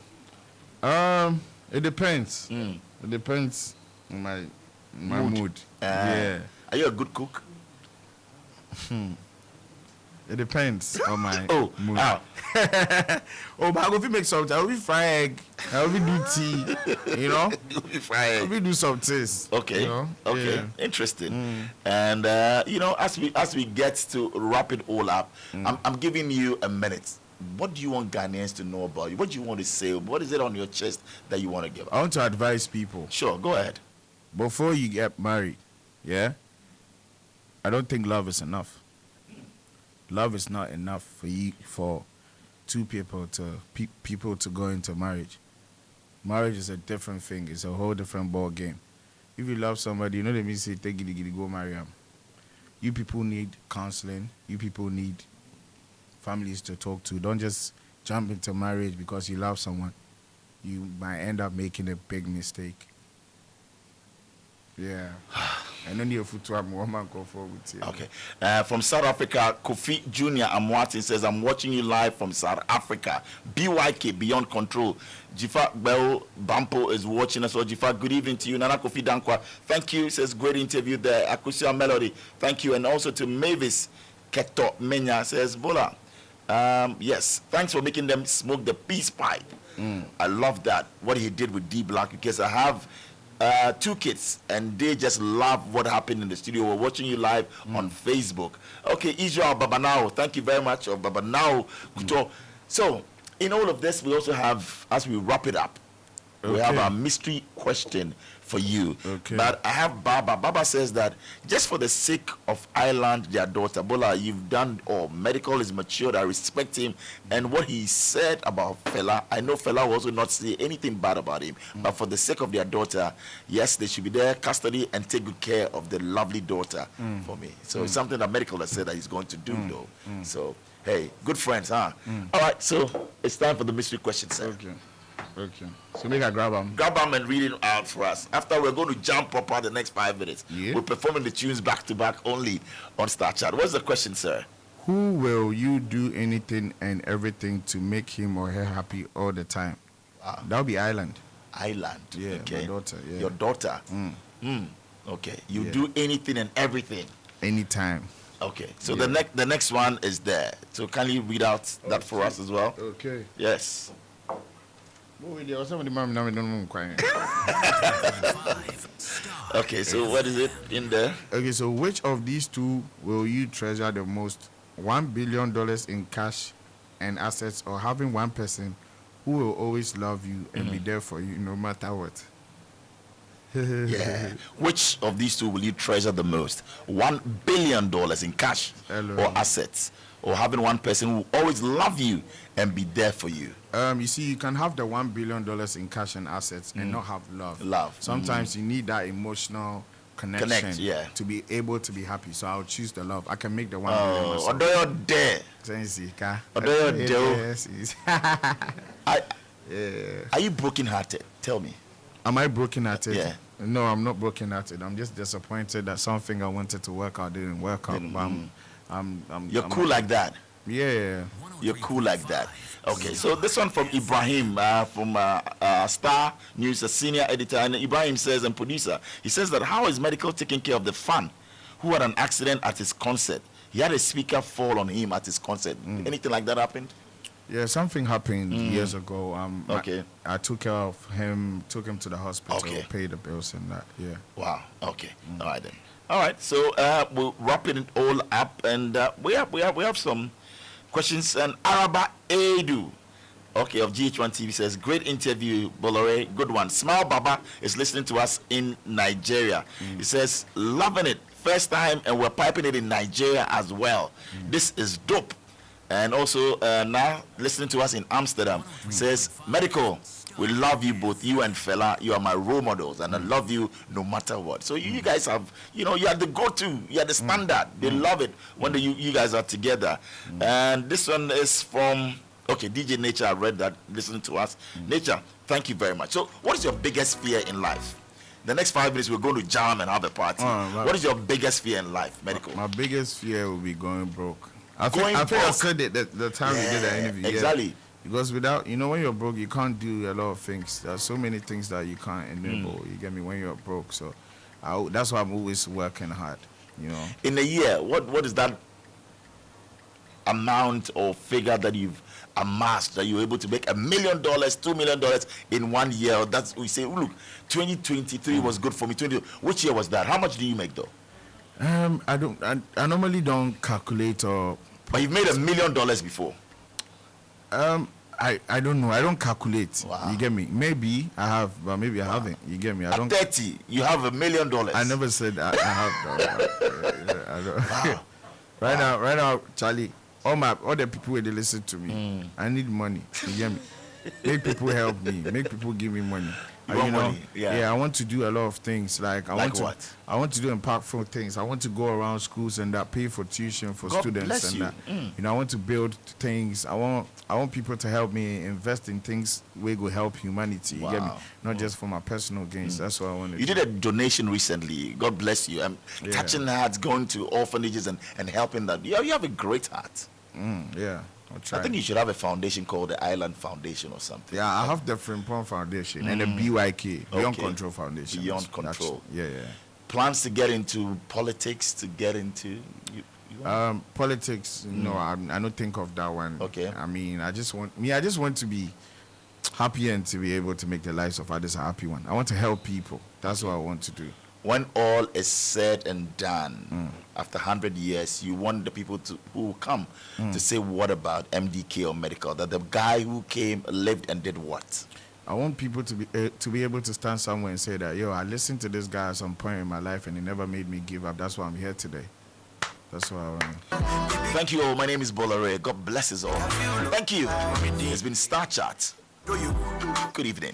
Speaker 2: It depends. It depends on my mood. Yeah.
Speaker 1: Are you a good cook?
Speaker 2: It depends on my mood.
Speaker 1: Ah,
Speaker 2: Oh, but I go fit make something. I will fry egg. I will do tea. You know. I will do some things.
Speaker 1: okay,
Speaker 2: You know?
Speaker 1: okay,
Speaker 2: Yeah.
Speaker 1: interesting. And you know, as we get to wrap it all up, I'm giving you a minute. What do you want Ghanaians to know about you? What do you want to say? What is it on your chest that you want to give?
Speaker 2: I want to advise people
Speaker 1: Sure, go ahead.
Speaker 2: before you get married. Yeah. I don't think love is enough. Love is not enough for two people to go into marriage. Marriage is a different thing. It's a whole different ball game. If you love somebody, you know they mean say take it, go marry them. You people need counseling. You people need families to talk to. Don't just jump into marriage because you love someone. You might end up making a big mistake. Yeah. I don't need a foot to have woman go forward with you.
Speaker 1: Okay. From South Africa, Kofi Jr. Amwati says, I'm watching you live from South Africa. BYK, Beyond Control. Jifa Bell Bampo is watching us. Jifa, good evening to you. Nana Kofi Dankwa, thank you. Says, great interview there. Akusia Melody, thank you. And also to Mavis Keto Menya says, Bola, yes, thanks for making them smoke the peace pipe. I love that, what he did with D Black, because I have 2 kids and they just love what happened in the studio. We're watching you live on Facebook. Okay, Israel Babanao, thank you very much, Babanao Kuto. So in all of this, we also have, as we wrap it up, we have a mystery question for you.
Speaker 2: Okay.
Speaker 1: But I have Baba. Baba says that just for the sake of Ireland, their daughter, Bola, you've done all. Medical is matured. I respect him. And what he said about Fela, I know Fela will also not say anything bad about him. But for the sake of their daughter, yes, they should be there, custody, and take good care of the lovely daughter for me. So it's something that Medical has said that he's going to do, though. So, hey, good friends, huh? All right, so it's time for the mystery question, sir.
Speaker 2: Okay. So make I grab them.
Speaker 1: Grab them and read it out for us. After, we're going to jump proper the next 5 minutes.
Speaker 2: Yeah.
Speaker 1: We're performing the tunes back to back only on Star Chat. What's the question, sir?
Speaker 2: Who will you do anything and everything to make him or her happy all the time?
Speaker 1: Wow.
Speaker 2: That'll be Ireland.
Speaker 1: Island.
Speaker 2: Yeah,
Speaker 1: Okay.
Speaker 2: my daughter. Yeah.
Speaker 1: Your daughter. Okay. You do anything and everything.
Speaker 2: Anytime.
Speaker 1: Okay. So
Speaker 2: Yeah.
Speaker 1: the next one is there. So can you read out that for us as well?
Speaker 2: Okay.
Speaker 1: Yes. Okay. So what is it in there?
Speaker 2: Okay, so which of these two will you treasure the most? $1 billion in cash and assets, or having one person who will always love you and be there for you no matter what?
Speaker 1: Yeah. Which of these two will you treasure the most? $1 billion in cash
Speaker 2: Hello.
Speaker 1: or assets, or having one person who will always love you and be there for you?
Speaker 2: You see, you can have the $1 billion in cash and assets and not have love.
Speaker 1: Love.
Speaker 2: Sometimes you need that emotional connection
Speaker 1: yeah.
Speaker 2: to be able to be happy. So I'll choose the love. I can make the $1 billion
Speaker 1: Oh,
Speaker 2: myself.
Speaker 1: Odoyo there. Are you broken-hearted? Tell me.
Speaker 2: Am I broken-hearted?
Speaker 1: Yeah.
Speaker 2: No, I'm not broken-hearted. I'm just disappointed that something I wanted to work out didn't work out. But
Speaker 1: You're cool like that.
Speaker 2: Yeah.
Speaker 1: You're cool like that. Okay, so this one from Ibrahim from Starr News, a senior editor, and Ibrahim says, and producer, he says that how is Medical taking care of the fan who had an accident at his concert? He had a speaker fall on him at his concert. Anything like that happened?
Speaker 2: Yeah, something happened years ago.
Speaker 1: Okay.
Speaker 2: I took care of him, took him to the hospital,
Speaker 1: Okay.
Speaker 2: paid the bills and that. Yeah.
Speaker 1: Wow. Okay. All right then. All right. So we'll wrap it all up, and we have some questions. And Araba Edu, okay, of GH1 TV says, great interview, Bola Ray, good one. Smile Baba is listening to us in Nigeria. He says, loving it, first time, and we're piping it in Nigeria as well. This is dope. And also now listening to us in Amsterdam, says, Medical, we love you both, you and Fela. You are my role models, and I love you no matter what. So you guys have, you are the go-to, you are the standard. They love it when you guys are together. And this one is from, okay, DJ Nature. I read that, listen to us. Nature, thank you very much. So what is your biggest fear in life? The next 5 minutes, we're going to jam and have a party.
Speaker 2: Right.
Speaker 1: What is your biggest fear in life, Medical?
Speaker 2: My biggest fear will be going broke. I think I
Speaker 1: broke.
Speaker 2: said it the time we did that interview.
Speaker 1: Exactly.
Speaker 2: Yeah. Because without, when you're broke, you can't do a lot of things. There are so many things that you can't enable. You get me, when you're broke. So that's why I'm always working hard. you know.
Speaker 1: In a year, what is that amount or figure that you've amassed that you're able to make $1 million, $2 million in 1 year? That's, we say, look, 2023 was good for me. Which year was that? How much do you make though?
Speaker 2: I normally don't calculate or.
Speaker 1: But you've made $1 million before.
Speaker 2: I don't know. I don't calculate.
Speaker 1: Wow.
Speaker 2: You get me? Maybe I have, but maybe I haven't. You get me? I
Speaker 1: At
Speaker 2: don't.
Speaker 1: 30, you have $1 million.
Speaker 2: I never said I have. I don't.
Speaker 1: Wow.
Speaker 2: Right now, Charlie. All the people where they listen to me. I need money. You get me? Make people help me. Make people give me money.
Speaker 1: You want money?
Speaker 2: Yeah. I want to do a lot of things. Like I want to.
Speaker 1: What?
Speaker 2: I want to do impactful things. I want to go around schools and pay for tuition for
Speaker 1: God
Speaker 2: students
Speaker 1: bless
Speaker 2: and
Speaker 1: you.
Speaker 2: that. You know, I want to build things. I want people to help me invest in things where go help humanity. You get me?
Speaker 1: Wow.
Speaker 2: Not just for my personal gains. That's what I want to
Speaker 1: You
Speaker 2: do.
Speaker 1: did a donation recently. God bless you. Touching hearts, going to orphanages and helping that. You have a great heart.
Speaker 2: Yeah. I'll try.
Speaker 1: I think you should have a foundation called the Island Foundation or something.
Speaker 2: Yeah, I have the Frimpong Foundation and the BYK, Beyond
Speaker 1: Okay.
Speaker 2: Control Foundation.
Speaker 1: Beyond Control.
Speaker 2: Yeah.
Speaker 1: Plans to get into politics, to get into...
Speaker 2: Politics, no, I don't think of that one.
Speaker 1: Okay.
Speaker 2: I mean, I just want to be happy and to be able to make the lives of others a happy one. I want to help people. That's what I want to do.
Speaker 1: When all is said and done, after 100 years, you want the people who will come to say what about MDK or Medikal? That the guy who came, lived, and did what?
Speaker 2: I want people to be able to stand somewhere and say that, yo, I listened to this guy at some point in my life and he never made me give up. That's why I'm here today. That's what I want.
Speaker 1: Thank you all. My name is Bola Ray. God bless us all. Thank you. It's been Starr Chat. Good evening.